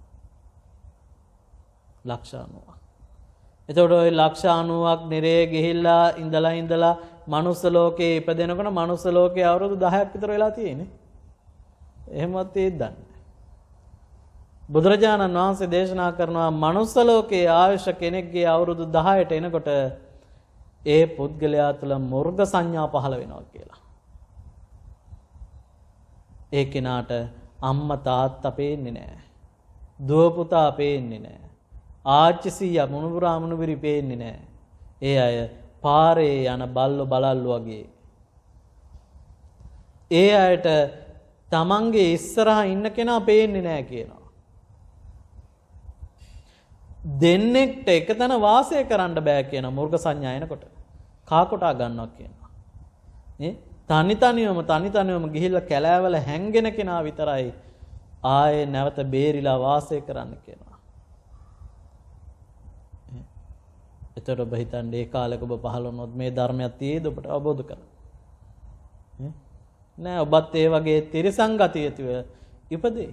[SPEAKER 3] ලක්ෂ 90ක්. එතකොට ওই ලක්ෂ 90ක් නිරේ ගිහිල්ලා ඉඳලා මනුස්ස ලෝකයේ ඉපදෙනකොට මනුස්ස ලෝකයේ අවුරුදු 10ක් විතර වෙලා තියෙන්නේ. එහෙමත් ඒද්දන්නේ. බුදුරජාණන් වහන්සේ දේශනා කරනවා මනුස්ස ලෝකයේ ආයුෂ කෙනෙක්ගේ අවුරුදු 10ට එනකොට ඒ පුද්ගලයා තුළ මුර්ග සංඥා පහළ වෙනවා කියලා. ඒ කෙනාට අම්මා තාත්තා පේන්නේ නැහැ. දුව පුතා පේන්නේ නැහැ. ආච්චි සීයා මුණුබුරා මුණුබිරි පේන්නේ නැහැ. ඒ අය පාරේ යන බල්ලෝ බලල්ලෝ වගේ. ඒ අයට තමන්ගේ ඉස්සරහා ඉන්න කෙනා පේන්නේ නැහැ කියනවා. දෙන්නෙක්ට එකතැන වාසය කරන්න බෑ කියන මුර්ග සංඥා එනකොට කා කොටා ගන්නවා කියනවා. තනි තනියම ගිහිල්ලා කැලෑවල හැංගෙන කෙනා විතරයි ආයේ නැවත බේරිලා වාසය කරන්න කියනවා. එතකොට ඔබ හිතන්නේ ඒ කාලෙක ඔබ පහළ වුණොත් මේ ධර්මයක් තියේද ඔබට අවබෝධ කරගන්න? නෑ, ඔබත් ඒ වගේ තිරසං ගතියතුව ඉපදේ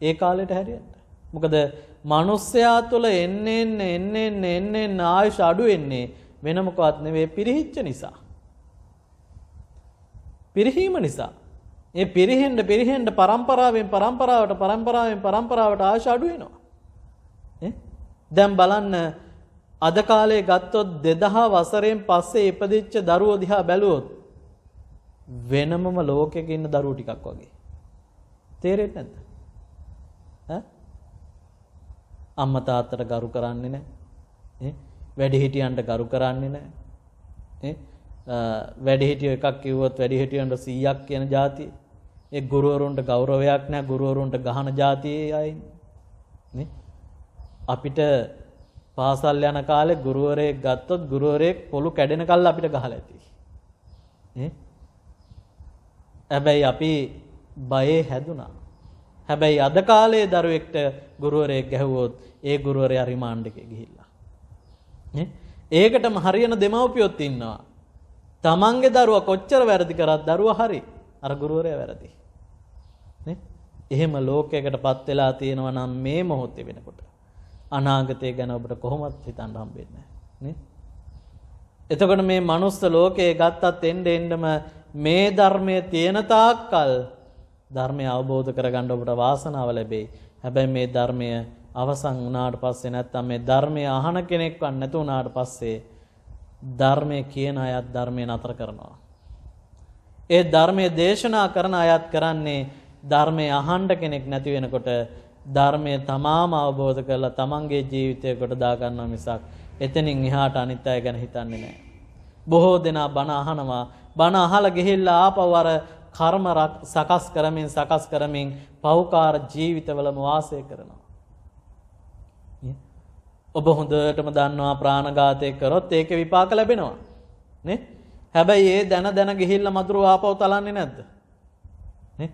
[SPEAKER 3] ඒ කාලෙට හැරියන්න. මොකද මිනිස්සයා තුළ එන්නේ ආයුෂ අඩු වෙන්නේ වෙන මොකවත් නෙවෙයි පිරිහිච්ච නිසා. පිරිහීම නිසා. ඒ පිරිහෙන්න පරම්පරාවට ආයුෂ අඩු වෙනවා. දැන් බලන්න අද කාලේ ගත්තොත් 2000 වසරෙන් පස්සේ ඉපදිච්ච දරුවෝ දිහා බැලුවොත් වෙනමම ලෝකෙක ඉන්න දරුවෝ ටිකක් වගේ. තේරෙන්නේ නැද්ද? අම්මා තාත්තට ගරු කරන්නේ නැහැ. වැඩිහිටියන්ට ගරු කරන්නේ නැහැ. වැඩිහිටියෝ එකක් කිව්වොත් වැඩිහිටියන්ට 100ක් කියන જાතිය. ඒ ගුරුවරුන්ට ගෞරවයක් නැහැ. ගුරුවරුන්ට ගහන જાතියේ අය නේ. අපිට පාසල් යන කාලේ ගුරුවරයෙක් ගත්තොත් ගුරුවරයෙක් පොළු කැඩෙන කල් අපිට ගහලා ඇති. හැබැයි අපි බයේ හැදුනා. හැබැයි අද කාලේ දරුවෙක්ට ගුරුවරයෙක් ගැහුවොත් ඒ ගුරුවරයා රිමාන්ඩ් එකේ ගිහිල්ලා. ඒකටම හරියන දෙමව්පියොත් ඉන්නවා. තමන්ගේ දරුවා කොච්චර වැරදි කරත් දරුවා හරි. අර ගුරුවරයා වැරදි. එහෙම ලෝකයකටපත් වෙලා තියෙනවා නම් මේ මොහොතේ වෙනකොට අනාගතය ගැන ඔබට කොහොමවත් හිතන්න හම්බෙන්නේ නැහැ. එතකොට මේ මනුස්ස ලෝකයේ ගත්තත් එන්නෙම මේ ධර්මයේ තියෙන තාක්කල් ධර්මය අවබෝධ කරගන්න ඔබට වාසනාව ලැබෙයි. හැබැයි මේ ධර්මය අවසන් වුණාට පස්සේ නැත්තම් මේ ධර්මය අහන කෙනෙක්වත් නැතු වුණාට පස්සේ ධර්මයේ කියන අයත් ධර්මය නතර කරනවා. ඒ ධර්මයේ දේශනා කරන අයත් කරන්නේ ධර්මය අහන්න කෙනෙක් නැති වෙනකොට ධර්මය තමාම අවබෝධ කරලා තමන්ගේ ජීවිතය කොට දා ගන්නවා මිසක් එතනින් එහාට අනිත් අය ගැන හිතන්නේ නැහැ. බොහෝ දෙනා බණ අහනවා. බණ අහලා ගිහිල්ලා ආපහු අර කර්ම සකස් කරමින් පෞකාර ජීවිතවලම වාසය කරනවා. ඔබ හොඳටම දන්නවා ප්‍රාණඝාතය කරොත් ඒකේ විපාක ලැබෙනවා. නේ? හැබැයි ඒ දැන ගිහිල්ලා මధుර ආපහු තලන්නේ නැද්ද? නේ?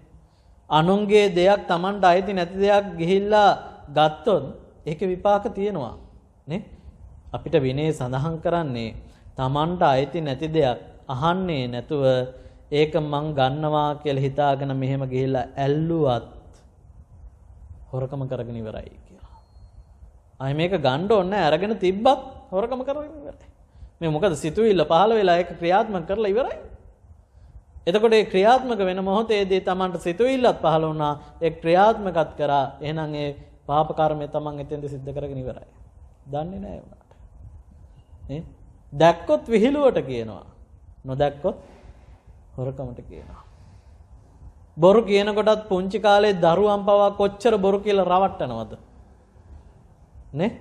[SPEAKER 3] අනුන්ගේ දෙයක් Tamanට අයිති නැති දෙයක් ගිහිල්ලා ගත්තොත් ඒකේ විපාක තියෙනවා. නේ? අපිට විනය සඳහන් කරන්නේ Tamanට අයිති නැති දෙයක් අහන්නේ නැතුව ඒක මං ගන්නවා කියලා හිතාගෙන මෙහෙම ගිහිල්ලා ඇල්ලුවත් හොරකම කරගෙන ඉවරයි කියලා. අය මේක ගන්න ඕනේ නැහැ අරගෙන තිබ්බත් හොරකම කරගෙන ඉවරයි. මේ මොකද සිතුවිල්ල පහළ වෙලා ඒක ක්‍රියාත්මක කරලා ඉවරයි. එතකොට ඒ ක්‍රියාත්මක වෙන මොහොතේදී Tamanට සිතුවිල්ලත් පහළ වුණා ඒ ක්‍රියාත්මකත් කරා. එහෙනම් ඒ පාප කර්මය Taman එතෙන්ද සිද්ධ කරගෙන ඉවරයි. දන්නේ නැහැ උනාට. නේ? දැක්කොත් විහිළුවට කියනවා. නොදැක්කොත් හොරකමට කියනවා. බොරු කියන කොටත් පුංචි කාලේ දරුවන් පවා කොච්චර බොරු කියලා රවට්ටනවද? නේ?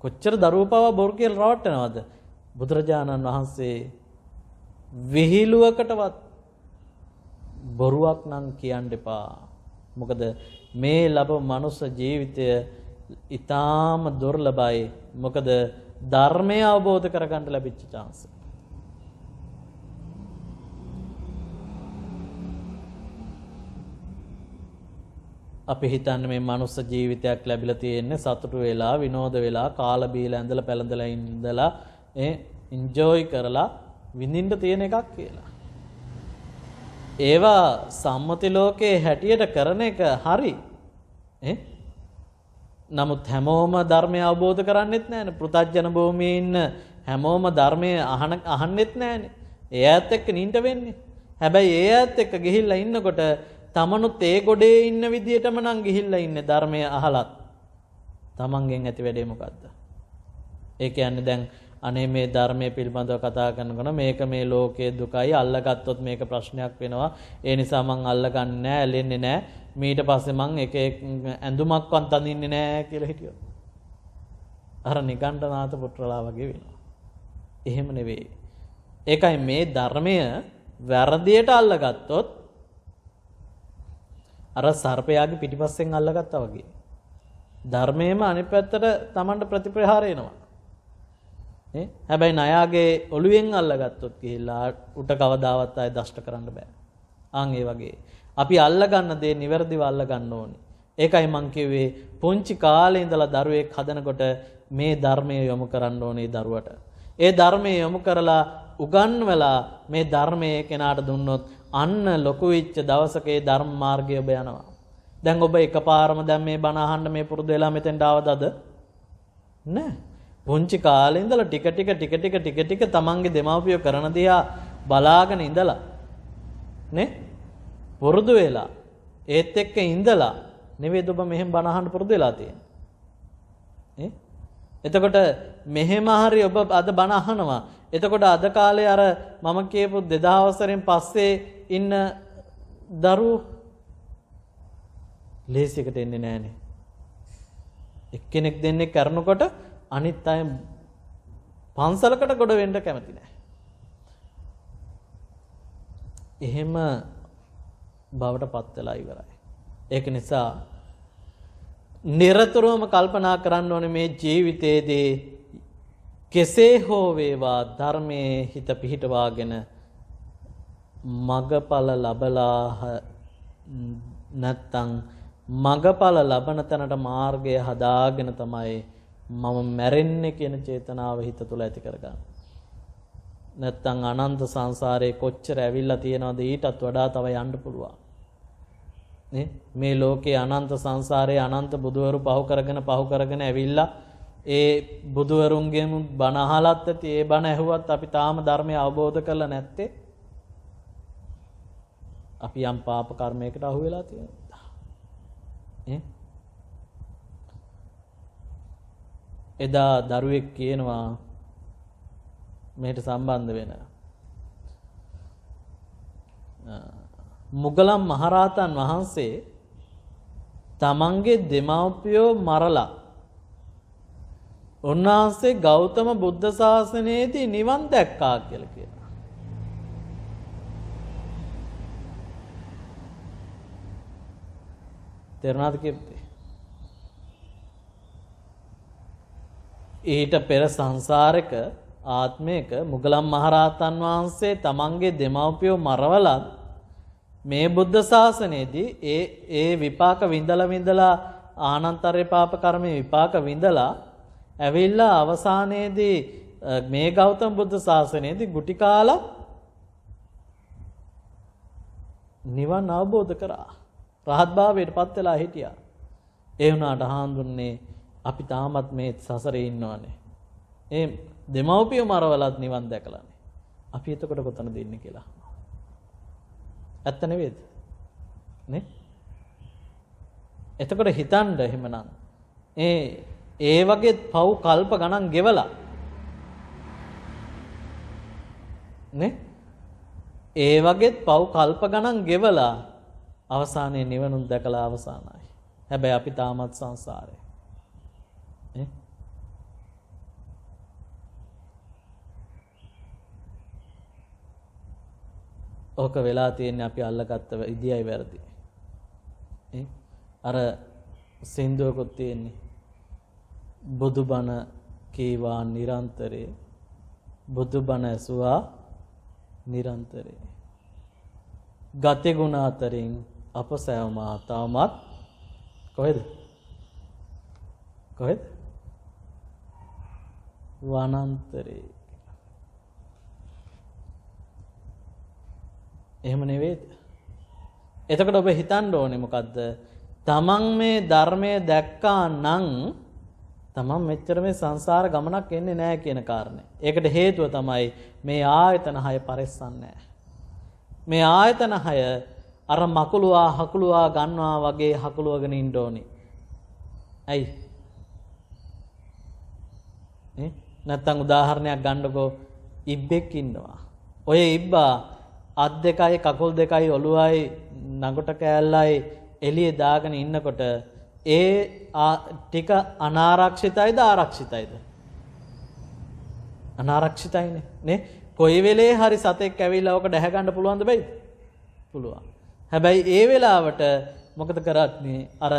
[SPEAKER 3] කොච්චර දරුවෝ පවා බොරු කියලා රවට්ටනවද? බුදුරජාණන් වහන්සේ විහිළුවකටවත් බොරුවක් නම් කියන්න එපා. මොකද මේ ලැබු මනුස්ස ජීවිතය ඊටාම දුර්ලභයි. මොකද ධර්මය අවබෝධ කරගන්න ලැබිච්ච chance. අපි හිතන්නේ මේ මනුස්ස ජීවිතයක් ලැබිලා තියෙන්නේ සතුටු වෙලා විනෝද වෙලා කාලා බීලා ඇඳලා පැළඳලා ඉඳලා එන්ජොයි කරලා විඳින්න තියෙන එකක් කියලා. ඒවා සම්මති ලෝකයේ හැටියට කරන එක හරි. නමුත් හැමෝම ධර්මය අවබෝධ කරන්නෙත් නැහැනේ. පෘථග්ජන භූමියේ ඉන්න හැමෝම ධර්මය අහන්නෙත් නැහැනේ. ඒ ඈත් එක්ක නින්ට වෙන්නේ. හැබැයි ඒ ඈත් එක්ක ගිහිල්ලා ඉන්නකොට තමනුත් ඒ ගොඩේ ඉන්න විදියටම නම් ගිහිල්ලා ඉන්නේ ධර්මය අහලත්. තමන්ගෙන් ඇති වැඩේ මොකද්ද? ඒ කියන්නේ දැන් අනේ මේ ධර්මයේ පිළිබඳව කතා කරනකොට මේක මේ ලෝකයේ දුකයි අල්ලගත්තොත් මේක ප්‍රශ්නයක් වෙනවා. ඒ නිසා මං අල්ලගන්නේ නැහැ, ඇලෙන්නේ නැහැ. ඊට පස්සේ මං එක ඇඳුමක්වත් අඳින්නේ නැහැ කියලා හිටියොත්. අර නිගණ්ඨනාථ පුත්‍රලා වගේ වෙනවා. එහෙම නෙවෙයි. ඒකයි මේ ධර්මය වැරදියට අල්ලගත්තොත් අර සර්පයාගේ පිටිපස්සෙන් අල්ලගත්තා වගේ. ධර්මයේම අනිත් පැත්තට Tamanට ප්‍රතිප්‍රහාර එනවා. හැබැයි ණයාගේ ඔළුවෙන් අල්ලගත්තොත් ගිහිල්ලා උට කවදාවත් ආය දෂ්ට කරන්න බෑ. ආන් ඒ වගේ. අපි අල්ලගන්න දේ නිවැරදිව අල්ලගන්න ඕනේ. ඒකයි මං කිව්වේ පුංචි කාලේ ඉඳලා දරුවෙක් හදනකොට මේ ධර්මය යොමු කරන්න ඕනේ දරුවට. ඒ ධර්මය යොමු කරලා උගන්වලා මේ ධර්මයේ කෙනාට දුන්නොත් අන්න ලොකු වෙච්ච දවසක ඒ ධර්ම මාර්ගය ඔබ යනවා. දැන් ඔබ එකපාරම දැන් මේ බණ අහන්න මේ පුරුදු වෙලා මෙතෙන්ට ආවද? නෑ. පුංචි කාලේ ඉඳලා ටික ටික තමන්ගේ දෙමාපියෝ කරන දිහා බලාගෙන ඉඳලා නේ පුරුදු වෙලා ඒත් එක්ක ඉඳලා නෙවෙයි ඔබ මෙහෙම බණ අහන්න පුරුදු වෙලා තියෙන්නේ. එතකොට මෙහෙම හරි ඔබ අද බණ අහනවා. එතකොට අද කාලේ අර මම කියපු 2000 වසරෙන් පස්සේ ඉන්න දරුවෝ ලේසියකට එන්නේ නැහනේ. එක්කෙනෙක් දෙන්නේ කරනකොට අනිත් අය පන්සලකට ගොඩ වෙන්න කැමති නැහැ. එහෙම බවට පත් වෙලා ඉවරයි. ඒක නිසා නිරතුරුවම කල්පනා කරන්න ඕනේ මේ ජීවිතයේදී කෙසේ හෝ වේවා ධර්මයේ හිත පිහිටවාගෙන මගඵල ලබලා නැත්තම් මගඵල ලබන තැනට මාර්ගය හදාගෙන තමයි මම මැරෙන්නේ කියන චේතනාව හිත තුළ ඇති කරගන්න. නැත්තම් අනන්ත සංසාරේ කොච්චර ඇවිල්ලා තියෙනවද ඊටත් වඩා තව යන්න පුළුවන්. මේ ලෝකේ අනන්ත සංසාරේ අනන්ත බුදුවරු පහු කරගෙන ඇවිල්ලා ඒ බුදුවරුන්ගෙන් බණ අහලත් ඇති ඒ බණ ඇහුවත් අපි තාම ධර්මය අවබෝධ කරලා නැත්තේ අපි යම් පාප කර්මයකට අහු වෙලා තියෙනවා. එදා දරුවෙක් කියනවා මේට සම්බන්ධ වෙන මුගලන් මහරහතන් වහන්සේ තමන්ගේ දෙමව්පියෝ මරලා උන්වහන්සේ ගෞතම බුද්ධ ශාසනයේදී නිවන් දැක්කා කියලා කියනවා. තේරුණාද කියන්නේ? ඊට පෙර සංසාරයක ආත්මයක මුගලන් මහරහතන් වහන්සේ තමන්ගේ දෙමව්පියෝ මරවලා මේ බුද්ධ ශාසනයේදී ඒ විපාක විඳලා ආනන්තරේ පාප කර්මයේ විපාක විඳලා ඇවිල්ලා අවසානයේදී මේ ගෞතම බුද්ධ ශාසනයේදී ගුටි කාලා නිවන් අවබෝධ කරා. රහත් භාවයට පත් වෙලා හිටියා. ඒ වුණාට හාමුදුරනේ අපි තාමත් මේ සසරේ ඉන්නවනේ. ඒ දෙමව්පිය මරවලත් නිවන් දැකලානේ. අපි එතකොට කොතනද ඉන්නේ කියලා. ඇත්ත නෙවෙයිද? නේ? එතකොට හිතන්න එහෙමනම් ඒ වගේ පව් කල්ප ගණන් ගෙවලා නේ ඒ වගේ පව් කල්ප ගණන් ගෙවලා අවසානයේ නිවනුත් දැකලා අවසానයි. හැබැයි අපි තාමත් සංසාරේ. නේ ඕක වෙලා තියෙන්නේ අපි අල්ලගත්ත ඉදියයි වැරදි. අර සින්දුවකුත් තියෙන්නේ බුදුබණ කීවා නිරන්තරේ බුදුබණ ඇසුවා නිරන්තරේ ගති ගුණ අතරින් අප සෑවමා තවමත් කොහෙද වනාන්තරේ. එහෙම නෙවෙයිද? එතකොට ඔබ හිතන්න ඕනේ මොකද්ද? තමන් මේ ධර්මය දැක්කා නම් තමන් මෙච්චර මේ සංසාර ගමනක් එන්නේ නැහැ කියන කාරණේ. ඒකට හේතුව තමයි මේ ආයතන 6 පරිස්සම් නැහැ. මේ ආයතන 6 අර මකුලුවා හකුලුවා ගන්නවා වගේ හකුලුවගෙන ඉන්න ඕනේ. ඇයි? නැත්තම් උදාහරණයක් ගන්නකො ඉබ්බෙක් ඉන්නවා. ඔය ඉබ්බා අත් දෙකයි කකුල් දෙකයි ඔළුවයි නගොට කෑල්ලයි එළියේ දාගෙන ඉන්නකොට ඒ ටික අනාරක්ෂිතයිද ආරක්ෂිතයිද? අනාරක්ෂිතයිනේ නේ. කොයි වෙලේ හරි සතෙක් ඇවිල්ලා ඔක දැහ ගන්න පුළුවන්ද බෑද? පුළුවන්. හැබැයි ඒ වෙලාවට මොකද කරන්නේ? අර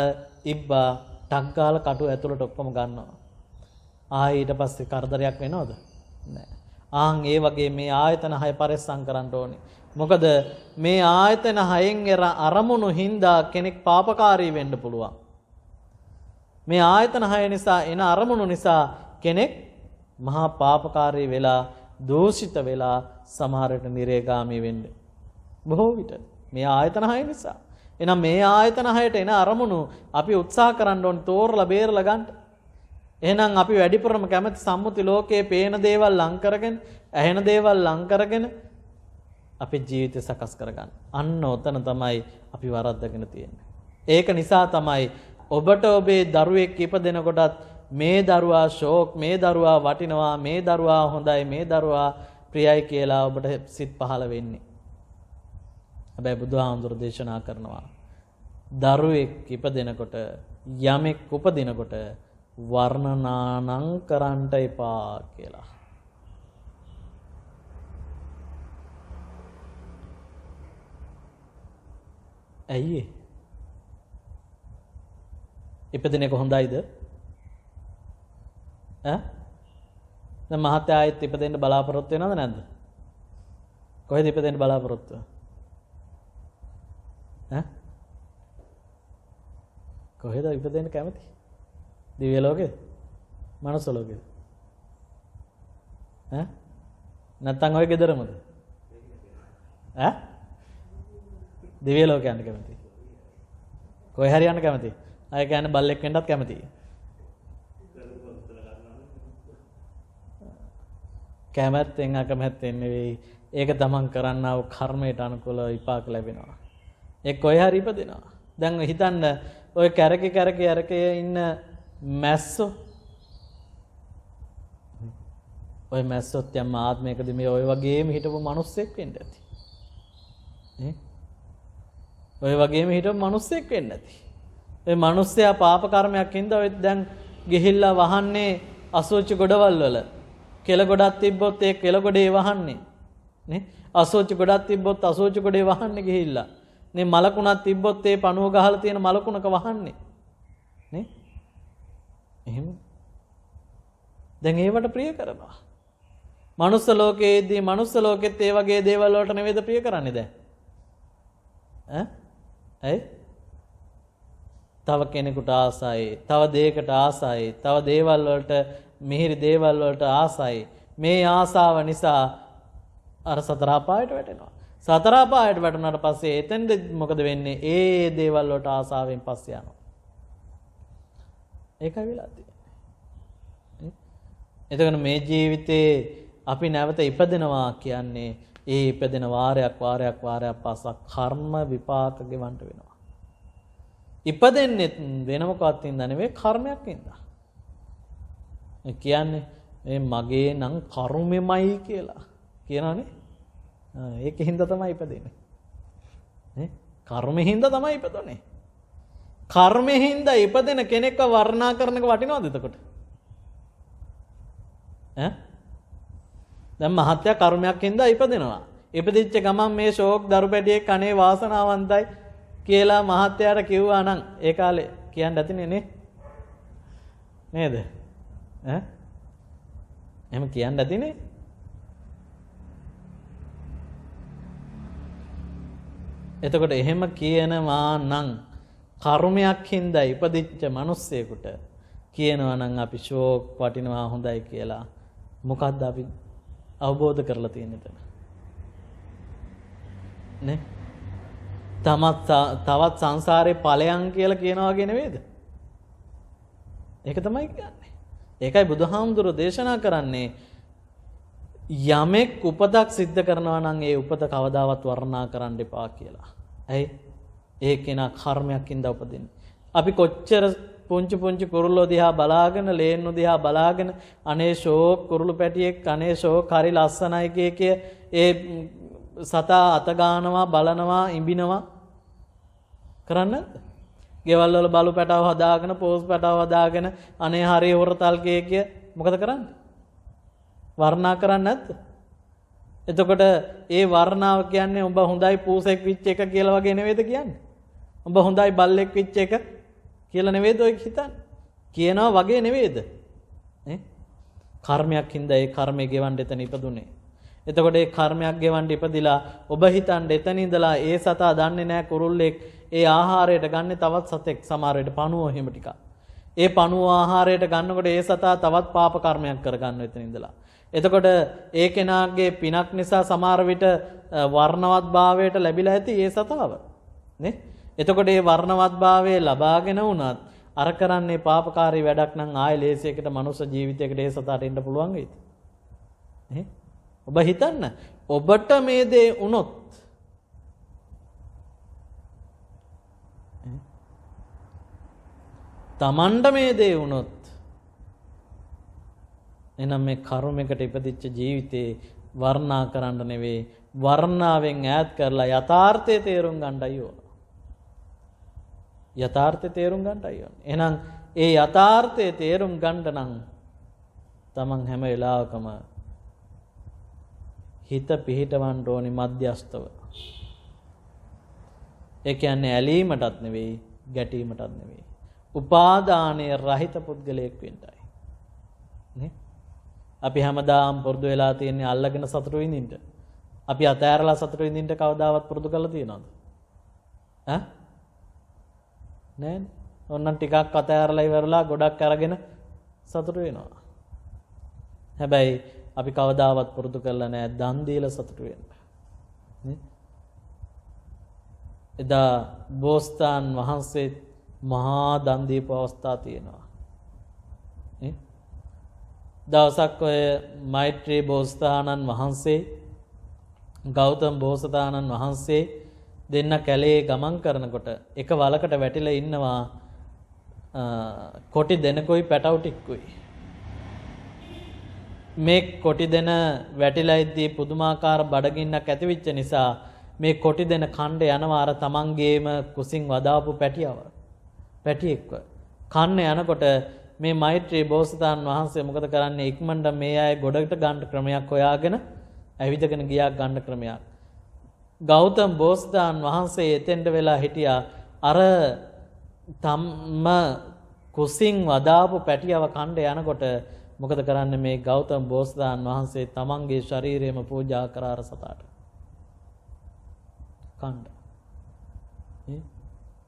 [SPEAKER 3] ඉබ්බා ටක් ගාලා කටු ඇතුළට ඔක්කොම ගන්නවා. ඊට පස්සේ කරදරයක් වෙනවද? නෑ. ඒ වගේ මේ ආයතන 6 පරිස්සම් කරන්න ඕනේ. මොකද මේ ආයතන 6න් අරමුණු හින්දා කෙනෙක් පාපකාරී වෙන්න පුළුවන්. මේ ආයතන 6 නිසා එන අරමුණු නිසා කෙනෙක් මහා පාපකාරී වෙලා දූෂිත වෙලා සමහරට නිරේගාමී වෙන්න බොහෝ විට මේ ආයතන 6 නිසා. එහෙනම් මේ ආයතන 6ට එන අරමුණු අපි උත්සාහ කරන්න ඕනේ තෝරලා බේරලා ගන්න. එහෙනම් අපි වැඩිපුරම කැමති සම්මුති ලෝකයේ පේන දේවල් ලං කරගෙන, ඇහෙන දේවල් ලං කරගෙන අපේ ජීවිතය සකස් කරගන්න. අන්න ඔතන තමයි අපි වරද්දගෙන තියෙන්නේ. ඒක නිසා තමයි ඔබට ඔබේ දරුවෙක් ඉපදෙනකොටත් මේ දරුවා ෂෝක්, මේ දරුවා වටිනවා, මේ දරුවා හොඳයි, මේ දරුවා ප්‍රියයි කියලා ඔබට සිත් පහළ වෙන්නේ. හැබැයි බුදුහාමුදුරු දේශනා කරනවා දරුවෙක් ඉපදෙනකොට යමෙක් උපදිනකොට වර්ණනානම් කරන්න එපා කියලා. ඇයි ඉපදින එක හොඳයිද? දැන් මහත්තයා ආයෙත් ඉපදෙන්න බලාපොරොත්තු වෙනවද නැද්ද? කොහෙද ඉපදෙන්න බලාපොරොත්තු? කොහෙද ඉපදෙන්න කැමති? දිව්‍ය ලෝකෙද? මනුස්ස ලෝකෙද? නැත්තම් ඔය ගෙදරමද? දිව්‍ය ලෝක යන්න කැමති. කොහේ හරි යන්න කැමති. අය කියන්නේ බල්ලෙක් වෙන්නත් කැමති. කැමැත්තෙන් අකමැත්තෙන් නෙවෙයි. ඒක තමන් කරන්නා වූ කර්මයට අනුකූලව විපාක ලැබෙනවා. ඒ කොහේ හරි ඉපදෙනවා. දැන් හිතන්න ඔය කැරකේ ඉන්න මැස්සෝ. ඔය මැස්සොත් යම් ආත්මයකදී මේ ඔය වගේම හිටපු මිනිස්සෙක් වෙන්න ඇති. ඔය වගේම හිටපු මිනිස්සෙක් වෙන්න ඇති. ඒ මිනිස්සයා පාප කර්මයක් හින්දා ඔය දැන් ගිහිල්ලා වහන්නේ අසෝචි ගොඩවල් වල. කෙල ගොඩක් තිබ්බොත් ඒ කෙල ගොඩේ වහන්නේ. නේ? අසෝචි ගොඩක් තිබ්බොත් අසෝචි ගොඩේ වහන්නේ ගිහිල්ලා. නේ මලකුණක් තිබ්බොත් ඒ පණුව ගහලා තියෙන මලකුණක වහන්නේ. නේ? එහෙම. දැන් ඒවට ප්‍රිය කරනවා. මනුස්ස ලෝකයේදී මනුස්ස ලෝකෙත් ඒ වගේ දේවල් වලට නෙවෙයිද ප්‍රිය කරන්නේ දැන්? ඇයි? තව කෙනෙකුට ආසයි, තව දෙයකට ආසයි, තව දේවල් වලට මිහිරි දේවල් වලට ආසයි. මේ ආසාව නිසා අර සතර අපායට වැටෙනවා. සතර අපායට වැටුණාට පස්සේ එතෙන්ද මොකද වෙන්නේ? ඒ දේවල් වලට ආසාවෙන් පස්සේ යනවා. ඒකයි වෙලා තියෙන්නේ. එතකොට මේ ජීවිතේ අපි නැවත ඉපදෙනවා කියන්නේ ඒ ඉපදෙන වාරයක් පාසා කර්ම විපාක ගෙවන්න වෙනවා. ඉපදෙන්නේ වෙන මොකක්ද හින්දා නෙවෙයි කර්මයක් හින්දා. කියන්නේ මේ මගේ නම් කර්මෙමයි කියලා කියනවනේ. ඒකෙන් හින්දා තමයි ඉපදෙන්නේ. නේ? කර්මෙන් හින්දා තමයි ඉපදුනේ. කර්මෙන් හින්දා ඉපදෙන කෙනෙක්ව වර්ණනා කරන එක වටිනවද එතකොට? දැන් මහත්ය කර්මයක් හින්දා ඉපදෙනවා. ඉපදිච්ච ගමන් මේ ෂෝක් දරු පැටියෙක් අනේ වාසනාවන්තයි කියලා මහත්යාට කිව්වා නම් ඒ කාලේ කියන්න ඇතිනේ නේ. නේද? එහෙම කියන්න ඇතිනේ. එතකොට එහෙම කියනවා නම් කර්මයක් හින්දා ඉපදිච්ච මිනිස්සෙකුට කියනවා නම් අපි ෂෝක් වටිනවා හොඳයි කියලා. මොකද්ද අපි අවබෝධ කරලා තියෙන්නේ එතන? නේ? තවත් සංසාරේ ඵලයන් කියලා කියනවා වගේ නෙවෙයිද? ඒක තමයි කියන්නේ. ඒකයි බුදුහාමුදුරුවෝ දේශනා කරන්නේ යමෙක් උපතක් සිද්ධ කරනවා නම් ඒ උපත කවදාවත් වර්ණනා කරන්න එපා කියලා. ඇයි? ඒ කෙනා කර්මයක්ින්ද උපදින්නේ. අපි කොච්චර පුංචි පුංචි කුරුල්ලෝ දිහා බලාගෙන ලේන්නු දිහා බලාගෙන අනේ ෂෝක් කුරුළු පැටියෙක් අනේ ෂෝක් හරි ලස්සනයි කිය ඒ සතා අත ගන්නවා බලනවා ඉඹිනවා කරන්නේ නැද්ද? ගෙවල් වල බලු පැටව හදාගෙන පෝස් පැටව හදාගෙන අනේ හරි හොරතල් කිය මොකද කරන්නේ? වර්ණනා කරන්නේ නැද්ද? එතකොට ඒ වර්ණාව කියන්නේ උඹ හොඳයි පූසෙක් විච් එක කියලා වගේ නෙවෙයිද කියන්නේ? උඹ හොඳයි බල්ලෙක් විච් එක කියලා නෙවෙයිද ඔය හිතන්නේ? කියනවා වගේ නෙවෙයිද? කර්මයක් හින්දා ඒ කර්මය ගෙවන්න එතන ඉපදුනේ. එතකොට ඒ කර්මයක් ගෙවන්න ඉපදිලා ඔබ හිතන්නේ එතන ඉඳලා ඒ සතා දන්නේ නැහැ කුරුල්ලෙක් ඒ ආහාරයට ගන්න තවත් සතෙක් සමහර වෙලට පණුව එහෙම ටිකක්. ඒ පණුව ආහාරයට ගන්නකොට ඒ සතා තවත් පාප කර්මයක් කරගන්නවා එතන ඉඳලා. එතකොට ඒ කෙනාගේ පිනක් නිසා සමහර විට වර්ණවත් භාවයට ලැබිලා ඇති ඒ සතාව. නේ? එතකොට ඒ වර්ණවත් භාවය ලබාගෙන වුණත් අර කරන්නේ පාපකාරී වැඩක් නම් ආයෙ ලේසියකට මනුෂ්‍ය ජීවිතයකට ඒ සතාට එන්න පුළුවන් වෙයිද? නේ? ඔබ හිතන්න ඔබට මේ දේ වුණොත් තමන්ට මේ දේ වුණොත් එනම් මේ කර්මයකට ඉපදිච්ච ජීවිතේ වර්ණනා කරන්න නෙවෙයි වර්ණාවෙන් ඈත් කරලා යථාර්ථය තේරුම් ගන්නයි ඕන. යථාර්ථය තේරුම් ගන්නයි ඕන. එහෙනම් ඒ යථාර්ථය තේරුම් ගන්න නම් තමන් හැම වෙලාවකම හිත පිහිටවන්න ඕනි මධ්‍යස්තව. ඒ කියන්නේ ඇලීමටත් නෙවෙයි ගැටීමටත් නෙවෙයි. උපාදානයේ රහිත පුද්ගලයෙක් වෙන්නයි. නේ? අපි හැමදාම පුරුදු වෙලා තියෙන්නේ අල්ලගෙන සතුටු විඳින්න. අපි අතෑරලා සතුටු විඳින්න කවදාවත් පුරුදු කරලා තියෙනවද? නෑ. ඕන්නම් ටිකක් අතෑරලා ඉවරලා ගොඩක් අරගෙන සතුටු වෙනවා. හැබැයි අපි කවදාවත් පුරුදු කරලා නෑ දන් දීලා සතුටු වෙන්න. නේ? එදා බෝසතාන් වහන්සේ මහා දන් දීපු අවස්ථා තියෙනවා. නේ? දවසක් ඔය මෛත්‍රී බෝසතාණන් වහන්සේ ගෞතම බෝසතාණන් වහන්සේ දෙන්න කැලේ ගමන් කරනකොට එක වලකට වැටිලා ඉන්නවා කොටි දෙනකොයි පැටවු ටික්කුයි. මේ කොටි දෙන වැටිලා ඉද්දී පුදුමාකාර බඩගින්නක් ඇතිවෙච්ච නිසා මේ කොටි දෙන කණ්ඩ යනවා අර තමන්ගේම කුසින් වදාපු පැටියෙක්ව. කන්න යනකොට මේ මෛත්‍රී බෝසතාණන් වහන්සේ මොකද කරන්නේ ඉක්මනට මේ අය ගොඩකට ගන්න ක්‍රමයක් හොයාගෙන ඇවිදගෙන ගියා ගන්න ක්‍රමයක්. ගෞතම බෝසතාණන් වහන්සේ එතෙන්ට වෙලා හිටියා අර තම්ම කුසින් වදාපු පැටියව කණ්ඩ යනකොට මොකද කරන්නේ මේ ගෞතම බෝසතාණන් වහන්සේ තමන්ගේ ශරීරයම පූජා කරා අර සතාට. කණ්ඩ.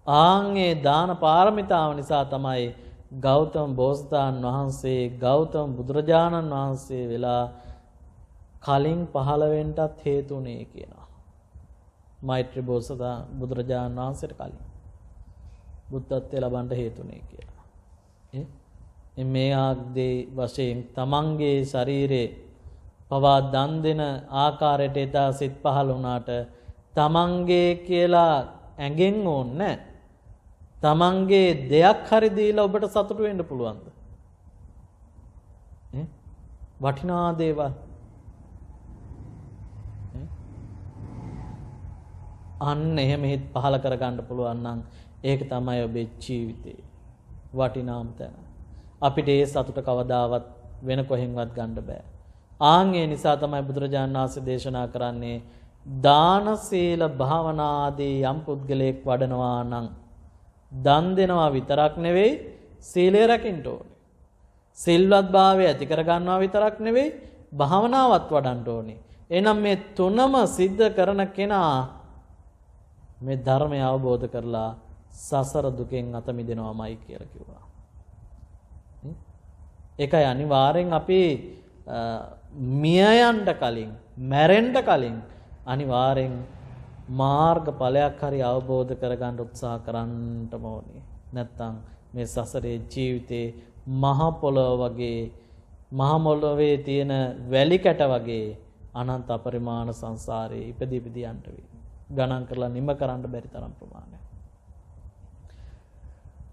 [SPEAKER 3] ආන්ගේ දාන පාරමිතාව නිසා තමයි ගෞතම බෝසතාණන් වහන්සේ ගෞතම බුදුරජාණන් වහන්සේ වෙලා කලින් පහළ වෙන්නත් හේතුුනේ කියනවා. මෛත්‍රී බෝසතාණන් බුදුරජාණන් වහන්සේට කලින් බුද්ධත්වයේ ලබන්න හේතුුනේ කියලා. මේ ආග්දේ වශයෙන් තමන්ගේ ශරීරේ පවා දන් දෙන ආකාරයට එදා සිත් පහළ වුණාට තමන්ගේ කියලා ඇඟෙන් ඕනේ තමන්ගේ දෙයක් හරි දීලා ඔබට සතුටු වෙන්න පුළුවන්ද? වටිනා දේවල්. අන්න එහෙම හිත පහල කරගන්න පුළුවන් නම් ඒක තමයි ඔබේ ජීවිතේ වටිනාම තැන. අපිට ඒ සතුට කවදාවත් වෙන කොහෙන්වත් ගන්න බෑ. ආන් ඒ නිසා තමයි බුදුරජාණන් වහන්සේ දේශනා කරන්නේ දාන සීල භාවනා ආදී යම් පුද්ගලයෙක් වඩනවා නම් දන් දෙනවා විතරක් නෙවෙයි සීලය රැකින්න ඕනේ. සිල්වත් භාවය ඇති කර ගන්නවා විතරක් නෙවෙයි භාවනාවත් වඩන්න ඕනේ. එහෙනම් මේ තුනම සිද්ධ කරන කෙනා මේ ධර්මය අවබෝධ කරලා සසර දුකෙන් අත මිදෙනවාමයි කියලා කිව්වා. ඒකයි අනිවාර්යෙන් අපි මිය යන්න කලින් මැරෙන්න කලින් අනිවාර්යෙන් මාර්ගඵලයක් හරි අවබෝධ කරගන්න උත්සාහ කරන්නම ඕනේ. නැත්තම් මේ සසරේ ජීවිතේ මහ පොළොව වගේ මහ මොළොවේ තියෙන වැලි කැට වගේ අනන්ත අපරිමාණ සංසාරේ ඉපදී ඉපදී යන්න වෙයි. ගණන් කරලා නිම කරන්න බැරි තරම් ප්‍රමාණයක්.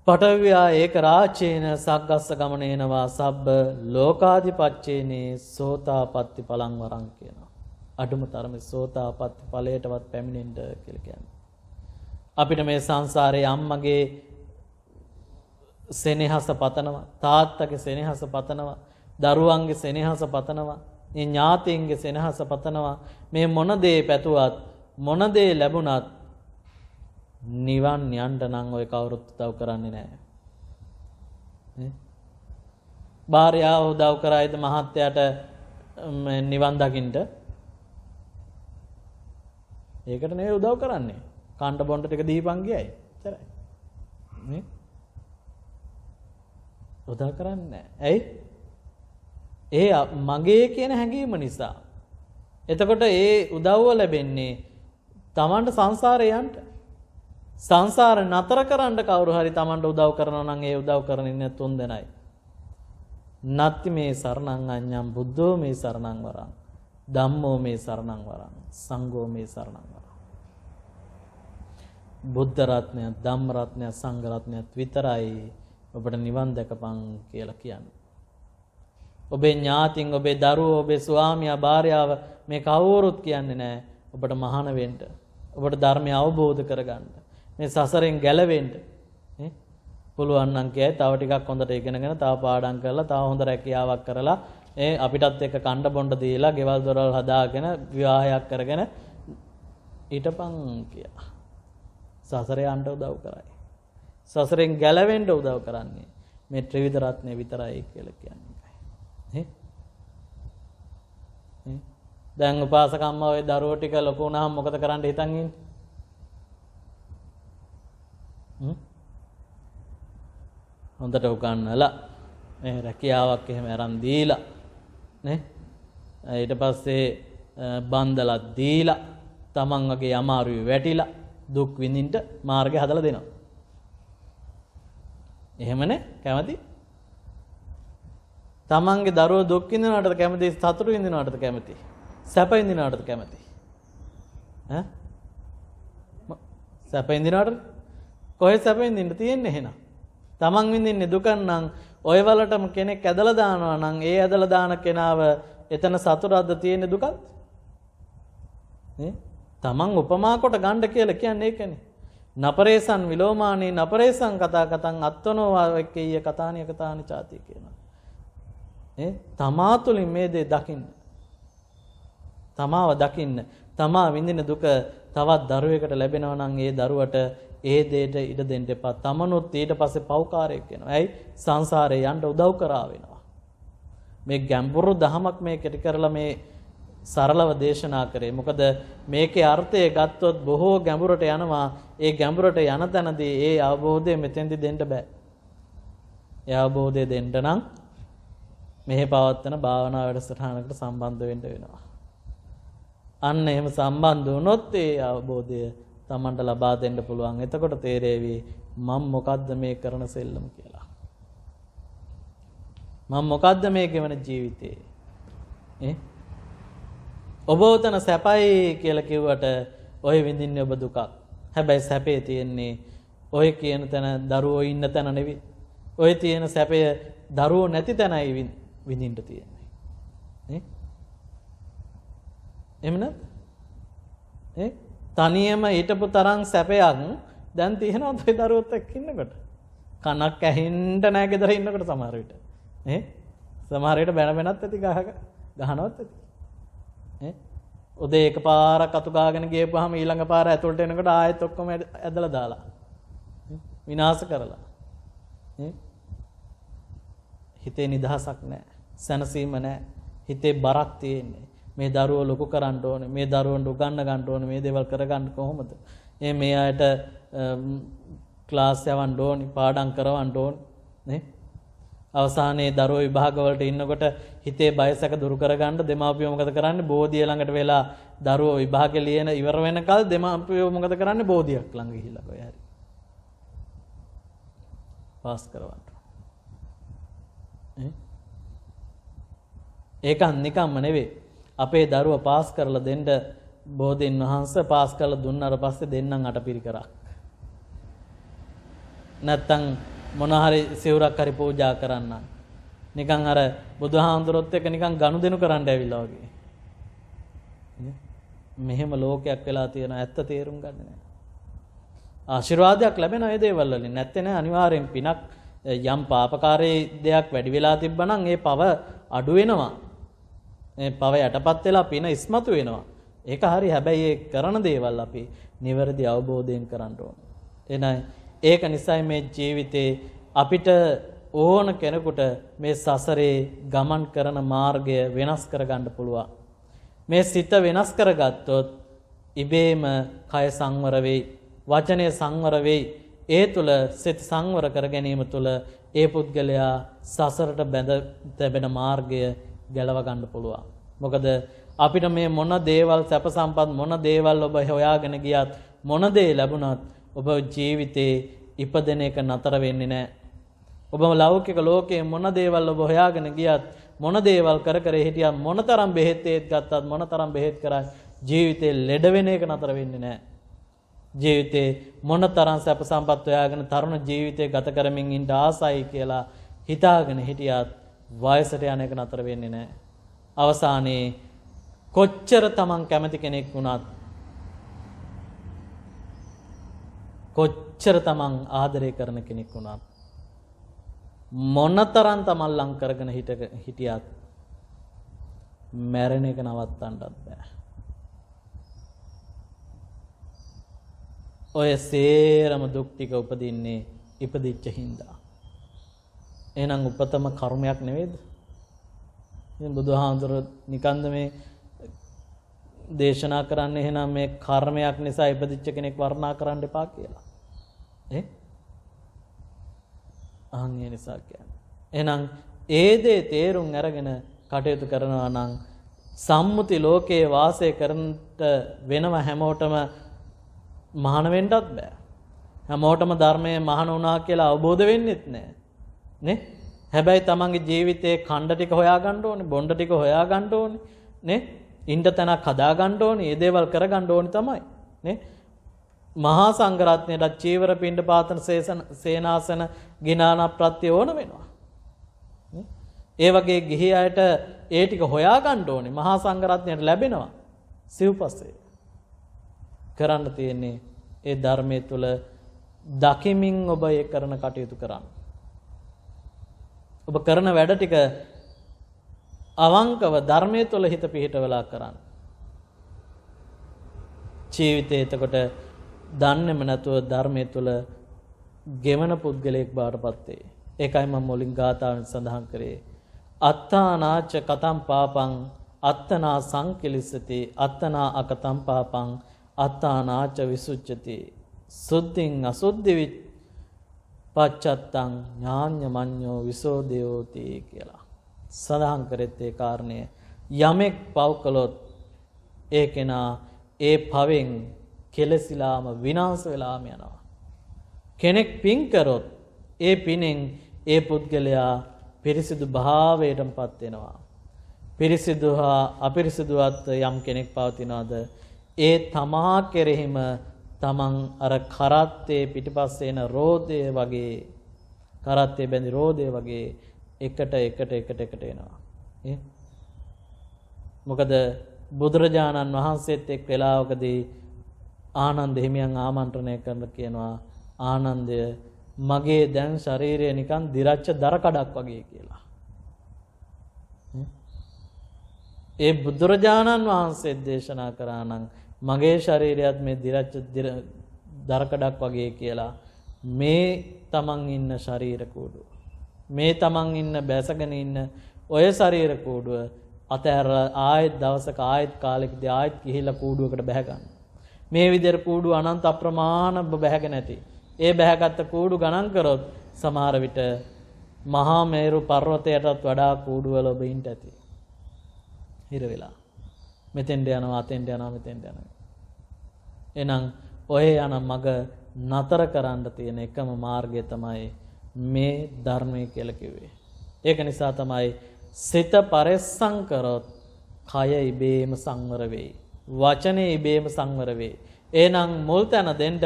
[SPEAKER 3] පටවියා ඒක රාචේන සග්ගස්ස ගමනේනවා සබ්බ ලෝකාධිපච්චේනේ සෝතාපට්ටි පලං වරං කියනවා. අඩුම තරමේ සෝතාපට්ටි ඵලයටවත් පැමිණෙන්න කියලා කියන්නේ. අපිට මේ සංසාරේ අම්මගේ සෙනෙහස පතනවා, තාත්තගේ සෙනෙහස පතනවා, දරුවන්ගේ සෙනෙහස පතනවා, මේ ඥාතීන්ගේ සෙනෙහස පතනවා. මේ මොන දේ පැතුවත් මොන දේ ලැබුණත් නිවන් යන්න නම් ඔය කවුරුත් උදව් කරන්නේ නැහැ. භාර්යාව උදව් කරයිද මහත්තයාට නිවන් දකින්න? ඒකට නෙවෙයි උදව් කරන්නේ. කණ්ඩ බොණ්ඩ ටික දීපන් ගියයි. එච්චරයි. නේ? උදව් කරන්නේ නැහැ. ඇයි? ඒ මගේ කියන හැඟීම නිසා. එතකොට ඒ උදව්ව ලැබෙන්නේ තමන්ට සංසාරේ යන්න. සංසාර නතර කරන්න කවුරු හරි තමන්ට උදව් කරනවා නම් ඒ උදව් කරන්නේ තුන් දෙනයි. නත්ති මේ සරණං අඤ්ඤං බුද්ධෝ මේ සරණං වරං ධම්මෝ මේ සරණං වරං සංඝෝ මේ සරණං වරං. බුද්ධ රත්නය, ධම්ම රත්නය, සංඝ රත්නයත් විතරයි ඔබට නිවන් දැකපන් කියලා කියන්නේ. ඔබේ ඥාතින්, ඔබේ දරුවෝ, ඔබේ ස්වාමියා, භාර්යාව මේ කවුරුත් කියන්නේ නැහැ ඔබට මහාන වෙන්න. ඔබට ධර්මය අවබෝධ කරගන්න. මේ සසරෙන් ගැලවෙන්න නේ පුළුවන් නම් කියයි තව ටිකක් හොඳට ඉගෙනගෙන තව පාඩම් කරලා තව හොඳ රැකියාවක් කරලා අපිටත් එක්ක කණ්ඩ බොණ්ඩ දීලා ගෙවල් දොරවල් හදාගෙන විවාහයක් කරගෙන ඊටපන් කියා. සසරේ යන්න උදව් කරයි. සසරෙන් ගැලවෙන්න උදව් කරන්නේ මේ ත්‍රිවිධ රත්නය විතරයි කියලා කියන්නේ. දැන් උපාසකම්ම ඔය දරුවෝ ටික ලොකු වුණාම මොකද කරන්න හිතන් ඉන්නේ? හොඳට උගන්වලා මේ රැකියාවක් එහෙම අරන් දීලා නේ ඊට පස්සේ බන්දලා දීලා තමන් වගේ අමාරුවේ වැටිලා දුක් විඳින්න මාර්ගය හදලා දෙනවා. එහෙමනේ කැමති? තමන්ගේ දරුවෝ දුක් විඳිනවටද කැමති? සතුට විඳිනවටද කැමති? සැප විඳිනවටද කැමති? ඈ? සැප විඳිනවට කොහේ සැප විඳින්න තියෙන්නේ එහෙනම්? තමන් විඳින්නේ දුක නම් ඔය වලටම කෙනෙක් ඇදලා දානවා නම් ඒ ඇදලා දාන කෙනාව එතන සතුටක්ද තියෙන්නේ දුකක්ද? නේ? තමන් උපමා කොට ගන්න කියලා කියන්නේ ඒකනේ. නපරේසන් විලෝමානේ නපරේසන් කතා කතං අත්වනෝ එක්කීය කතානිය කතානි ചാති කියනවා. තමා තුළින් මේ දේ දකින්න. තමාව දකින්න. තමා විඳින දුක තවත් දරුවෙකුට ලැබෙනවා නම් ඒ දරුවට ඒ දෙයට ඉඩ දෙන්න එපා. තමනුත් ඊට පස්සේ පෞකාරයක් වෙනවා. ඇයි? සංසාරේ යන්න උදව් කරා වෙනවා. මේ ගැඹුරු දහමක් මේ කෙටි කරලා මේ සරලව දේශනා කරේ. මොකද මේකේ අර්ථය ගත්තොත් බොහෝ ගැඹුරට යනවා. ඒ ගැඹුරට යන තැනදී ඒ අවබෝධය මෙතෙන්දි දෙන්න බෑ. ඒ අවබෝධය දෙන්න නම් මෙහි පවත්වන භාවනා වැඩසටහනකට සම්බන්ධ වෙන්න වෙනවා. අන්න එහෙම සම්බන්ධ වුණොත් ඒ අවබෝධය තමන්ට ලබා දෙන්න පුළුවන්. එතකොට තේරෙවි මම මොකද්ද මේ කරන සෙල්ලම කියලා. මම මොකද්ද මේ ගෙවන ජීවිතේ? ඔබ උතන සැපයි කියලා කිව්වට ඔය විඳින්නේ ඔබ දුකක්. හැබැයි සැපේ තියෙන්නේ ඔය කියන තැන දරුවෝ ඉන්න තැන නෙවෙයි. ඔය තියෙන සැපය දරුවෝ නැති තැනයි විඳින්න තියෙන්නේ. නේ? එහෙම නැද්ද? තනියම හිටපු තරම් සැපයක් දැන් තියෙනවද ඒ දරුවොත් එක්ක ඉන්නකොට? කනක් ඇහෙන්න නැහැ ගෙදර ඉන්නකොට සමහර විට. සමහර විට බැනත් ඇති ගහනවත් ඇති. උදේ එකපාරක් අතු ගාගෙන ගියපුවාම ඊළඟ පාර ඇතුළට එනකොට ආයෙත් ඔක්කොම ඇදලා දාලා. විනාශ කරලා. හිතේ නිදහසක් නැහැ. සැනසීම නැහැ. හිතේ බරක් තියෙන්නේ. මේ දරුවෝ ලොකු කරන්න ඕනේ. මේ දරුවන්ට උගන්න ගන්න ඕනේ. මේ දේවල් කරගන්න කොහොමද? මේ අයට ක්ලාස් යවන්න ඕනේ, පාඩම් කරවන්න ඕනේ. නේ? අවසානයේ දරුවෝ විභාග වලට ඉන්නකොට හිතේ බයසක දුරු කරගන්න දෙමාපියෝ මොකද කරන්නේ? බෝධිය ළඟට වෙලා දරුවෝ විභාගෙ ලියන ඉවර වෙනකල් දෙමාපියෝ මොකද කරන්නේ? බෝධියක් ළඟ ගිහිල්ලා කොහේ හරි පාස් කරවන්න. ඒක නිකම්ම නෙවෙයි. අපේ දරුවා පාස් කරලා දෙන්න බෝධීන් වහන්සේ පාස් කරලා දුන්නාට පස්සේ දෙන්නම් අටපිරිකරක්. නැත්තම් මොන හරි සිවුරක් හරි පූජා කරන්න. නිකන් අර බුදුහාමුදුරුවොත් එක්ක නිකන් ගනුදෙනු කරන්න ඇවිල්ලා වගේ. මෙහෙම ලෝකයක් වෙලා තියෙන ඇත්ත තේරුම් ගන්න නැහැ. ආශිර්වාදයක් ලැබෙන ඒ දේවල් වලින් නැත්තේ නෑ අනිවාර්යෙන් පිනක් යම් පාපකාරී දෙයක් වැඩි වෙලා තිබ්බනම් ඒ පව අඩු වෙනවා. මේ පව යටපත් වෙලා පින ඉස්මතු වෙනවා. ඒක හරි. හැබැයි ඒ කරන දේවල් අපි නිවැරදි අවබෝධයෙන් කරන්න ඕනේ. එහෙනම් ඒක නිසා මේ ජීවිතේ අපිට ඕන කෙනෙකුට මේ සසරේ ගමන් කරන මාර්ගය වෙනස් කරගන්න පුළුවන්. මේ සිත වෙනස් කරගත්තොත් ඉබේම කය සංවර වෙයි, වචනය සංවර වෙයි. ඒ තුල සිත සංවර කර ගැනීම තුල ඒ පුද්ගලයා සසරට බැඳ තැබෙන මාර්ගය ගැලව ගන්න පුළුවන්. මොකද අපිට මේ මොන දේවල් සැප සම්පත් මොන දේවල් ඔබ හොයාගෙන ගියත් මොන දේ ලැබුණත් ඔබ ජීවිතේ ඉපදෙන එක නතර වෙන්නේ නැහැ. ඔබ ලෞකික ලෝකයේ මොන දේවල් ඔබ හොයාගෙන ගියත් මොන දේවල් කර කර හිටියත් මොනතරම් බෙහෙත් ගත්තත් මොනතරම් බෙහෙත් කරා ජීවිතේ ලෙඩ වෙන එක නතර වෙන්නේ නැහැ. ජීවිතේ මොනතරම් සැප සම්පත් හොයාගෙන තරුණ ජීවිතේ ගත කරමින් ඉන්න ආසයි කියලා හිතාගෙන හිටියත් වයසට යන එක නතර වෙන්නේ නැහැ. අවසානයේ කොච්චර තමන් කැමති කෙනෙක් වුණත් කොච්චර තමන් ආදරය කරන කෙනෙක් වුණත් මොනතරම් තමන් ලං කරගෙන හිටියත් මැරෙන එක නවත්තන්නත් බෑ. ඔය සේරම දුක් ටික උපදින්නේ ඉපදිච්ච හින්දා. එහෙනම් උපතම කර්මයක් නෙවෙයිද? ඉතින් බුදුහාමුදුර නිකන්ද මේ දේශනා කරන්නේ එහෙනම් මේ කර්මයක් නිසා ඉපදිච්ච කෙනෙක් වර්ණනා කරන්න එපා කියලා. අහන්නේ නිසා කියන්නේ. එහෙනම් ඒ දේ තේරුම් අරගෙන කටයුතු කරනවා නම් සම්මුති ලෝකයේ වාසය කරන්නට වෙනව හැමෝටම මහාන වෙන්නත් බෑ. හැමෝටම ධර්මයේ මහාන වුණා කියලා අවබෝධ වෙන්නෙත් නෑ. නේ? හැබැයි තමන්ගේ ජීවිතේ ඛණ්ඩ ටික හොයා ගන්න ඕනේ, බොණ්ඩ ටික හොයා ගන්න ඕනේ. නේ? ඉන්න තැනක් හදා ගන්න ඕනේ, මේ දේවල් කර ගන්න ඕනේ තමයි. නේ? මහා සංඝරත්නයට චීවර පිණ්ඩ පාතන සේනාසන ගිනාන ප්‍රත්‍ය ඕන වෙනවා. ඒ වගේ ගිහි අයට ඒ ටික හොයා ගන්න ඕනේ. මහා සංඝරත්නයට ලැබෙනවා. සිව්පස්සේ කරන්න තියෙන්නේ ඒ ධර්මයේ තුල දකිමින් ඔබ ඒ කරන කටයුතු කරන්න. ඔබ කරන වැඩ ටික අවංකව ධර්මයේ තුල හිත පිහිටවලා කරන්න. ජීවිතේ එතකොට දන්නේම නැතුව ධර්මයේ තුල ගෙවන පුද්ගලයෙක් බාටපත් වේ. ඒකයි මම මුලින් ගාථාවෙන් සඳහන් කරේ. අත්තානාච කතම් පාපං අත්තනා සංකිලිසති අත්තනා අකතම් පාපං අත්තානාච විසුච්චති සුද්ධින් අසුද්ධි පච්චත්තං ඥාඤ්ඤ මඤ්ඤෝ විසෝදයෝති කියලා සඳහන් කරෙත් ඒ කාරණය. යමෙක් පව් කළොත් ඒ කෙනා ඒ පවෙන් කෙලසිලාම විනාශ වෙලාම යනවා. කෙනෙක් පින් කරොත් ඒ පිනෙන් ඒ පුද්ගලයා පිරිසිදු භාවයටපත් වෙනවා. පිරිසිදු හා අපිරිසිදුවත් යම් කෙනෙක් පවතිනවාද ඒ තමා කෙරෙහිම තමන් අර කරත්තේ පිටිපස්සේ එන රෝදය වගේ කරත්තේ බැඳි රෝදය වගේ එකට එනවා. මොකද බුදුරජාණන් වහන්සේත් එක් වෙලාවකදී ආනන්ද හිමියන් ආමන්ත්‍රණය කරන කියනවා ආනන්දය මගේ දැන් ශරීරය නිකන් දිරච්ච දර කඩක් වගේ කියලා. ඒ බුදුරජාණන් වහන්සේ දේශනා කරා නම් මගේ ශරීරයත් මේ දිරච්ච දර කඩක් වගේ කියලා මේ තමන් ඉන්න ශරීර කූඩුව මේ තමන් ඉන්න බැසගෙන ඉන්න ඔය ශරීර කූඩුව අතහැරලා ආයෙත් දවසක ආයෙත් කාලෙකදී ආයෙත් ගිහිල්ලා කූඩුවකට බැහැ ගන්න. මේ විදිහට කූඩුව අනන්ත අප්‍රමාණ බැහැගෙන ඇති. ඒ බැහැගත්ත කූඩු ගණන් කරොත් සමහර විට මහා මේරු පර්වතයටත් වඩා කූඩුවල ඔබ ඉන්න ඇති. හිර වෙලා. මෙතෙන්ට යනවා අතෙන්ට යනවා මෙතෙන්ට යනවා. එහෙනම් ඔය යන මග නතර කරන්න තියෙන එකම මාර්ගය තමයි මේ ධර්මය කියලා කිව්වේ. ඒක නිසා තමයි සිත පරිස්සම් කරොත් කය ඉබේම සංවර වෙයි. වචනේ ඉබේම සංවර වෙයි. එහෙනම් මුල් තැන දෙන්න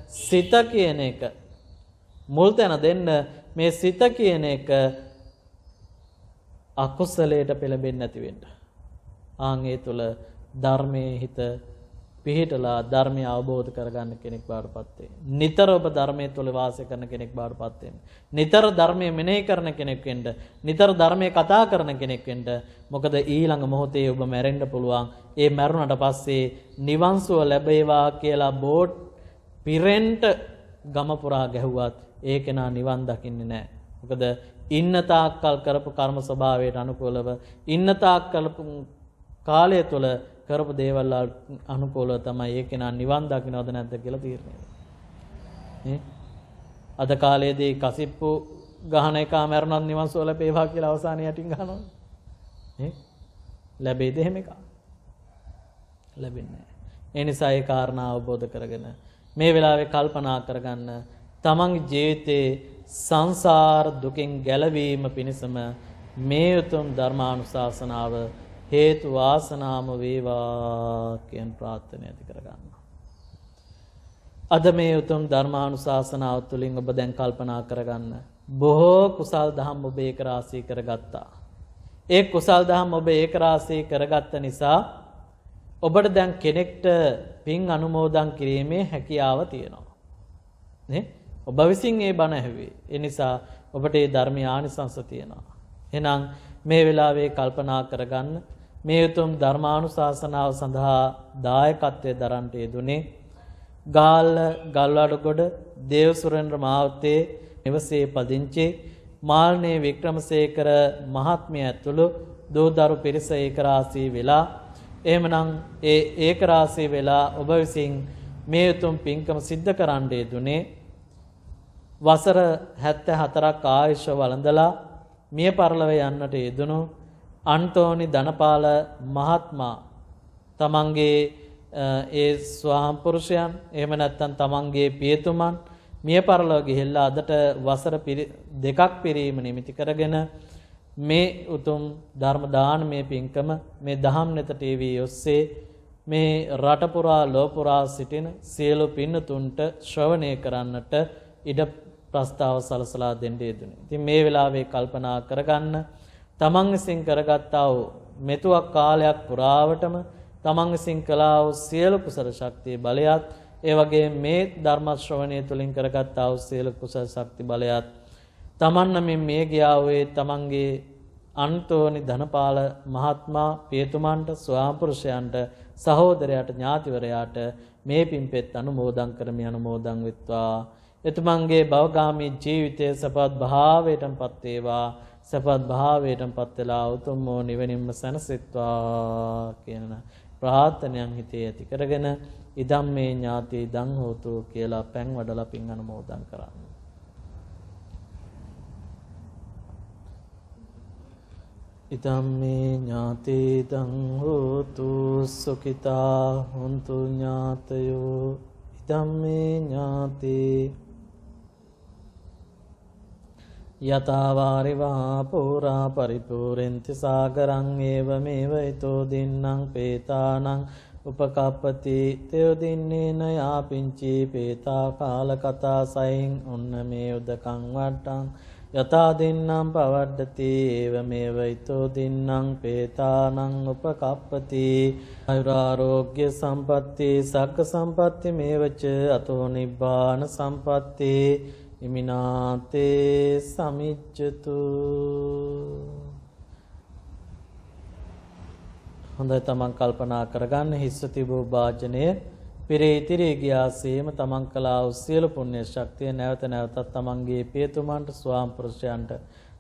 [SPEAKER 3] සිත කියන එක මුල් තැන දෙන්න මේ සිත කියන එක අකුසලයට පෙළඹෙන්නේ නැති වෙන්න. ආන් ඒ තුල ධර්මයේ හිත පිහිටලා ධර්මය අවබෝධ කරගන්න කෙනෙක් බාටපත් වෙන්න. නිතර ඔබ ධර්මයේ තුල වාසය කරන කෙනෙක් බාටපත් වෙන්න. නිතර ධර්මයේ මෙනෙහි කරන කෙනෙක් වෙන්න. නිතර ධර්මයේ කතා කරන කෙනෙක් වෙන්න. මොකද ඊළඟ මොහොතේ ඔබ මැරෙන්න පුළුවන්. ඒ මැරුණට පස්සේ නිවන් සුව ලැබේවා කියලා බෝඩ් පිරෙන්ට ගම පුරා ගැහුවත් ඒ කෙනා නිවන් දකින්නේ නැහැ. මොකද ඉන්න තාක්කල් කරපු කර්ම ස්වභාවයට අනුකූලව ඉන්න තාක්කල් කාලය තුල කරපු දේවල් අනුකූලව තමයි ඒ කෙනා නිවන් දකින්නවද නැද්ද කියලා තීරණය වෙන්නේ. අද කාලයේදී කසිප්පු ගහන එක මරණත් නිවන් සුව ලැබේවා කියලා අවසානයේ යටින් ගහනවා. ලැබෙයිද එහෙම එකක්? ලැබෙන්නේ නැහැ. ඒ නිසා ඒ කාරණා අවබෝධ කරගෙන මේ වෙලාවේ කල්පනා කරගන්න තමන්ගේ ජීවිතේ සංසාර දුකින් ගැලවීම පිණිසම මේ උතුම් ධර්මානුශාසනාව හේතු වාසනාම වේවා කියන ප්‍රාර්ථනය ඇති කරගන්න. අද මේ උතුම් ධර්මානුශාසනාව තුළින් ඔබ දැන් කල්පනා කරගන්න බොහෝ කුසල් දහම් ඔබ ඒක රාශී කරගත්තා. ඒ කුසල් දහම් ඔබ ඒක රාශී කරගත්ත නිසා ඔබට දැන් කෙනෙක්ට පින් අනුමෝදන් කිරීමේ හැකියාව තියෙනවා. නේ? ඔබ විසින් ඒ බණ ඇහුවේ. ඒ නිසා ඔබට ඒ ධර්මීය ආනිසංස තියෙනවා. එහෙනම් මේ වෙලාවේ කල්පනා කරගන්න මේ උතුම් ධර්මානුශාසනාව සඳහා දායකත්වයේ දරන්ට යෙදුනේ ගාල්ල ගල්වඩගොඩ දේවසුරේන්ද්‍ර මාවතේ නිවසේ පදිංචි මාල්නේ වික්‍රමසේකර මහත්මිය ඇතුළු දූදරු පිරිස ඒකරාශී වෙලා එහෙමනම් ඒ ඒකරාශී වෙලා ඔබ විසින් මේ උතුම් පින්කම සිද්ධ කරන්න යෙදුනේ වසර 74ක් ආයුෂ වළඳලා මිය පරලොව යන්නට යෙදුණු අන්තෝනි ධනපාල මහත්මයා තමන්ගේ ඒ ස්වාම්පුරුෂයන් එහෙම නැත්නම් තමන්ගේ පියතුමන් මිය පරලොව ගිහිල්ලා අදට වසර දෙකක් පිරීම නිමිති කරගෙන මේ උතුම් ධර්ම දානමය පින්කම මේ දහම් නෙත ටීවී ඔස්සේ මේ රට පුරා ලෝක පුරා සිටින සියලු පින්නතුන්ට ශ්‍රවණය කරන්නට ඉඩ ප්‍රස්තාව සලසලා දෙන්න යෙදුනේ. ඉතින් මේ වෙලාවේ කල්පනා කරගන්න තමන් විසින් කරගත්තා වූ මෙතුවක් කාලයක් පුරාවටම තමන් විසින් කළා වූ සියලු කුසල ශක්තිය බලයත් ඒ වගේ මේ ධර්ම ශ්‍රවණය තුළින් කරගත්තා වූ සියලු කුසල ශක්ති බලයත් තමන් නමින් මේ ගියා වූ තමන්ගේ අන්තෝනි ධනපාල මහත්මයා පියතුමන්ට ස්වාම්පුරුෂයන්ට සහෝදරයාට ඥාතිවරයාට මේ පින්පෙත් අනුමෝදන් කරමි අනුමෝදන් වෙත්වා. එතුමන්ගේ භවගාමී ජීවිතයේ සපත් භාවයටපත් වේවා. සපත් භාවයටපත් වෙලා උතුම් වූ නිවනින්ම සැනසෙත්වා කියන ප්‍රාර්ථනයන් හිතේ ඇති කරගෙන ඉදම් මේ ඥාති දන් හෝතු කියලා පැන් වඩලා පින් අනුමෝදන් කරන්න. ඉදම් මේ ඥාති දන් හෝතු සුඛිතා හොන්තු ඥාතයෝ ඉදම් මේ ඥාති යතාවාරිවා පුරා පරිපූර්ෙන්ති සාගරං ඒවමේව ඊතෝ දින්නම් පේතානං උපකප්පති තයෝ දින්නේන යාපින්චි පේතා කාල කතා සයින් ඔන්න මේ උදකං වට්ටං යතා දින්නම් පවඩ්ඩති ඒවමේව ඊතෝ දින්නම් පේතානං උපකප්පති ආයුරාෝග්‍ය සම්පatti සග්ග සම්පatti මේවච අතෝ නිබ්බාන සම්පatti ඉමිනාතේ සමිච්ඡතු. හොඳයි තමන් කල්පනා කරගන්න හිස්ස තිබූ වාජනය පිරී ඉතිරී ගියාසේම තමන් කළා වූ සියලු පුණ්‍ය ශක්තිය නැවත නැවතත් තමන්ගේ පියතුමන්ට ස්වාම පුරුෂයන්ට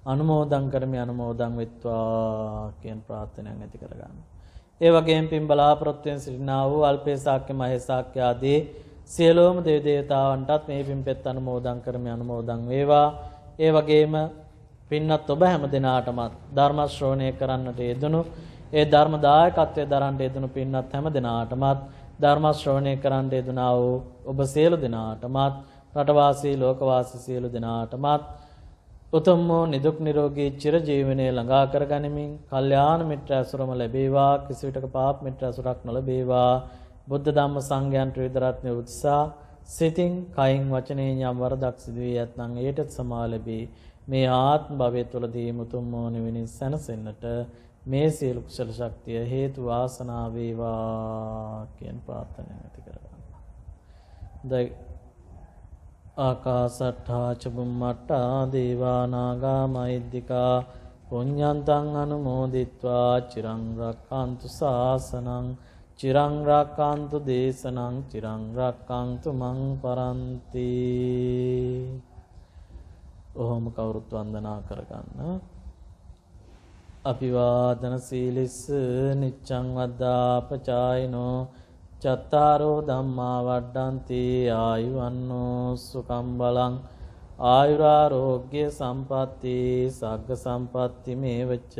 [SPEAKER 3] අනුමෝදන් කරමි අනුමෝදන් වෙත්වා කියන ප්‍රාර්ථනාවෙන් ඇති කරගන්න. ඒ වගේම පින් බලාපොරොත්තුෙන් සිටිනා වූ අල්පේ ශාක්‍ය මහේ ශාක්‍ය ආදී සියලුම දේව දේවතාවන්ටත් මේ පින් පෙත් අනුමෝදන් කරමි අනුමෝදන් වේවා. ඒ වගේම පින්වත් ඔබ හැම දිනාටමත් ධර්ම ශ්‍රවණය කරන්නට යෙදුණු ඒ ධර්ම දායකත්වයේ දරන්නට යෙදුණු පින්වත් හැම දිනාටමත් ධර්ම ශ්‍රවණය කරන්නට යෙදුණා වූ ඔබ සියලු දිනාටමත් රටවාසී ලෝකවාසී සියලු දිනාටමත් උතුම් වූ නිදුක් නිරෝගී චිරජීවනයේ ළඟා කරගනිමින් කල්යාණ මිත්‍ර ඇසුරම ලැබේවා. කිසිවිටක පාප මිත්‍ර ඇසුරක් නොලැබේවා. බුද්ධ ධම්ම සංඝයන් ත්‍රිවිධ රත්නයේ උත්සාහ සිතින් කයින් වචනයෙන් යම් වරදක් සිදු වී ඇතනම් ඒටත් සමා ලැබී මේ ආත්ම භවය තුළදී මුතුම් වූ නිවනින් සැනසෙන්නට මේ සියලු කුසල ශක්තිය හේතු වාසනා වේවා කියන ප්‍රාර්ථනාව ඇති කරගන්න. දැන් ආකාසට්ඨා චුම්මට්ඨා දේවා නාග මහිද්దికා පුඤ්ඤන්තං අනුමෝදිත්වා චිරං රක්ඛන්තු ශාසනං චිරං රක්ඛන්තු දේශනං චිරං රක්ඛන්තු මං පරන්ති. ඔහොම කවුරුත් වන්දනා කරගන්න. අභිවාදන සීලිස්ස නිච්ඡං වද්දාපචායිනෝ චත්තාරෝ ධම්මා වඩ්ඩන්ති ආයුවන්නෝ සුඛං බලං ආයුරාෝග්‍ය සම්පatti සග්ග සම්පatti මේවච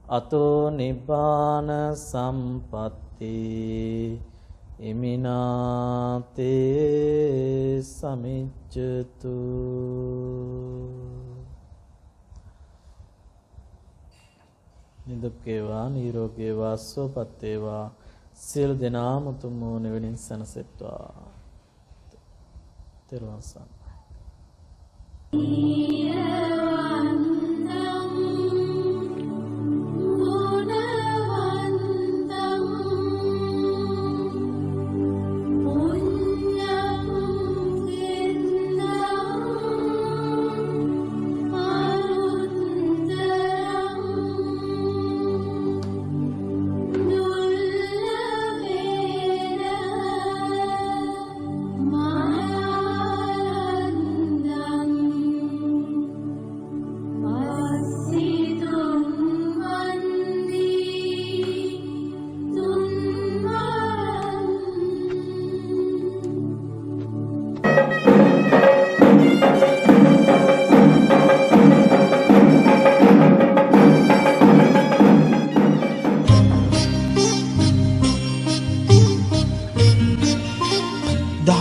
[SPEAKER 3] අතෝ නිබ්බාන සම්පatti ඉමිනාතේ සමිච්ඡතු. නිදුක් වේවා නිරෝගී වේවා සුවපත් වේවා සියලු දෙනාම උතුම් වූ නිවනින් සැනසෙත්වා. තෙරුවන් සරණයි.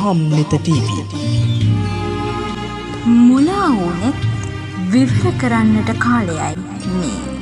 [SPEAKER 1] දහම්නිත TV
[SPEAKER 2] මුලා වුනෙත් විවර කරන්නට කාලයයි මේ.